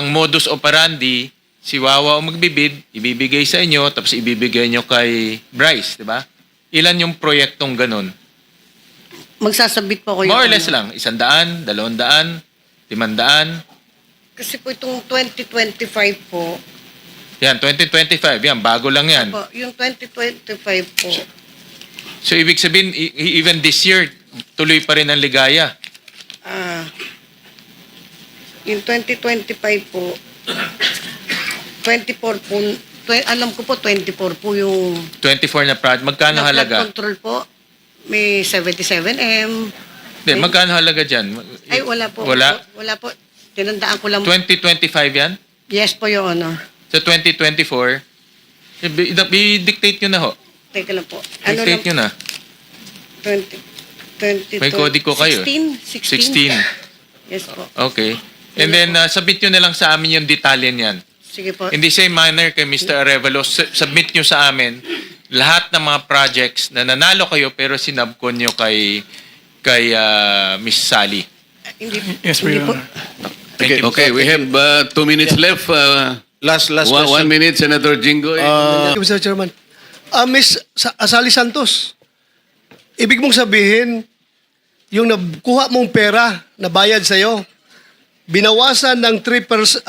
modus operandi, si Wawa ang magbibid, ibibigay sa inyo, tapos ibibigay nyo kay Bryce, di ba? Ilan yung proyektong ganun? magsasabit po ako. More or Your less Honor. lang, 100, 200, 500. Kasi po itong 2025 po, Yan, 2025. Yan, bago lang yan. po yung 2025 po, So, ibig sabihin, even this year, tuloy pa rin ang ligaya. yung 2025 po, 24 po, alam ko po 24 po yung 24 na project. Magkano na flood halaga? control po. May 77M. Hindi, magkano halaga dyan? Ay, wala po. Wala? Wala po. Tinandaan ko lang. 2025 yan? Yes po, Your Honor. Sa 2024, i-dictate nyo na ho. Teka lang po. Ano lang? Dictate nyo na. 20, May kodigo kayo. 16. Yes po. Okay. And then, submit nyo na lang sa amin yung detalye niyan. Sige po. In the same manner kay Mr. Arevalo, submit nyo sa amin lahat ng mga projects na nanalo kayo pero sinabkon nyo kay Miss Sally. Hindi, Yes, hindi Your po. Honor. Thank you. Okay, we have 2 minutes left. last One question. minute, Senator Jinggoy. Thank you, Mr. Chairman. Miss Sally Santos, ibig mong sabihin, yung nakuha mong pera na bayad sa'yo, binawasan ng 2.8%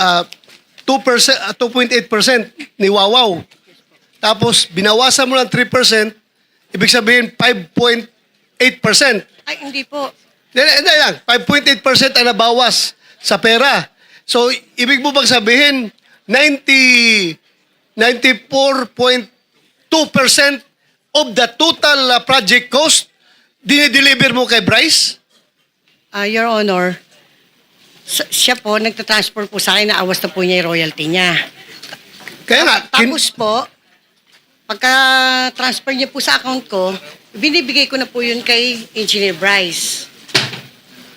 ni Wawaw. Tapos, binawasan mo ng 3%, ibig sabihin 5.8%. Ay, hindi po. Hindi lang, 5.8% ang nabawas sa pera. So, ibig mo bang sabihin, 94.2% of the total project cost, dinideliver mo kay Bryce? Your Honor, siya po, nagtatransfer po sa akin, naawas na po niya yung royalty niya. Kaya nga, Tapos po, Pagka-transfer niya po sa account ko, binibigay ko na po yun kay Engineer Bryce.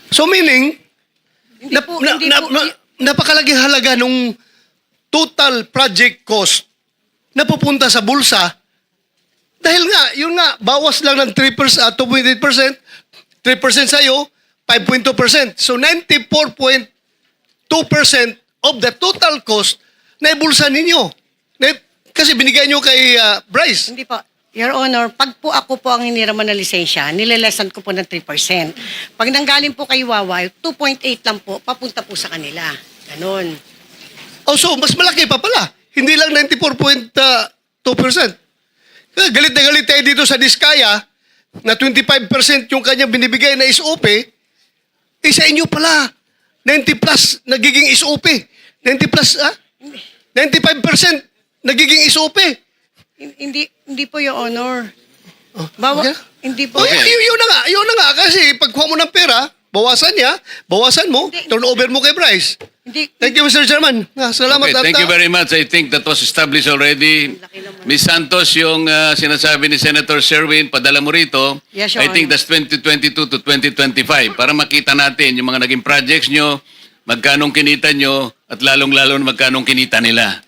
So meaning, Hindi po, napakalaging halaga nung total project cost na pupunta sa bulsa dahil nga, yun nga, bawas lang ng 3%, 2.8%, 3% sa'yo, 5.2%. So 94.2% of the total cost na ibulsa ninyo. Kasi binigay nyo kay Bryce. Hindi po. Your Honor, pag po ako po ang hiniraman na lisensya, nilelesan ko po ng 3%. Pag nanggaling po kay Wawa, 2.8 lang po, papunta po sa kanila. Ganon. Oh, so mas malaki pa pala. Hindi lang 94.2%. Kaya galit na galit tayo dito sa Diskaya na 25% yung kanya binibigay na SOP, sa inyo pala, 90 plus nagiging SOP. 90 plus, 95% nagiging SOP. Hindi po, Your Honor. Okay. Hindi po. Oh, yun na nga. Kasi pagkuha mo ng pera, bawasan niya, bawasan mo, turnover mo kay Bryce. Hindi. Thank you, Mr. Chairman. Salamat. Okay, thank you very much. I think that was established already. Ms. Santos, yung sinasabi ni Senator Sherwin, padala mo rito. Yes, Your I think Honor. that's 2022 to 2025 para makita natin yung mga naging projects nyo, magkanong kinita nyo, at lalong-lalo na magkanong kinita nila.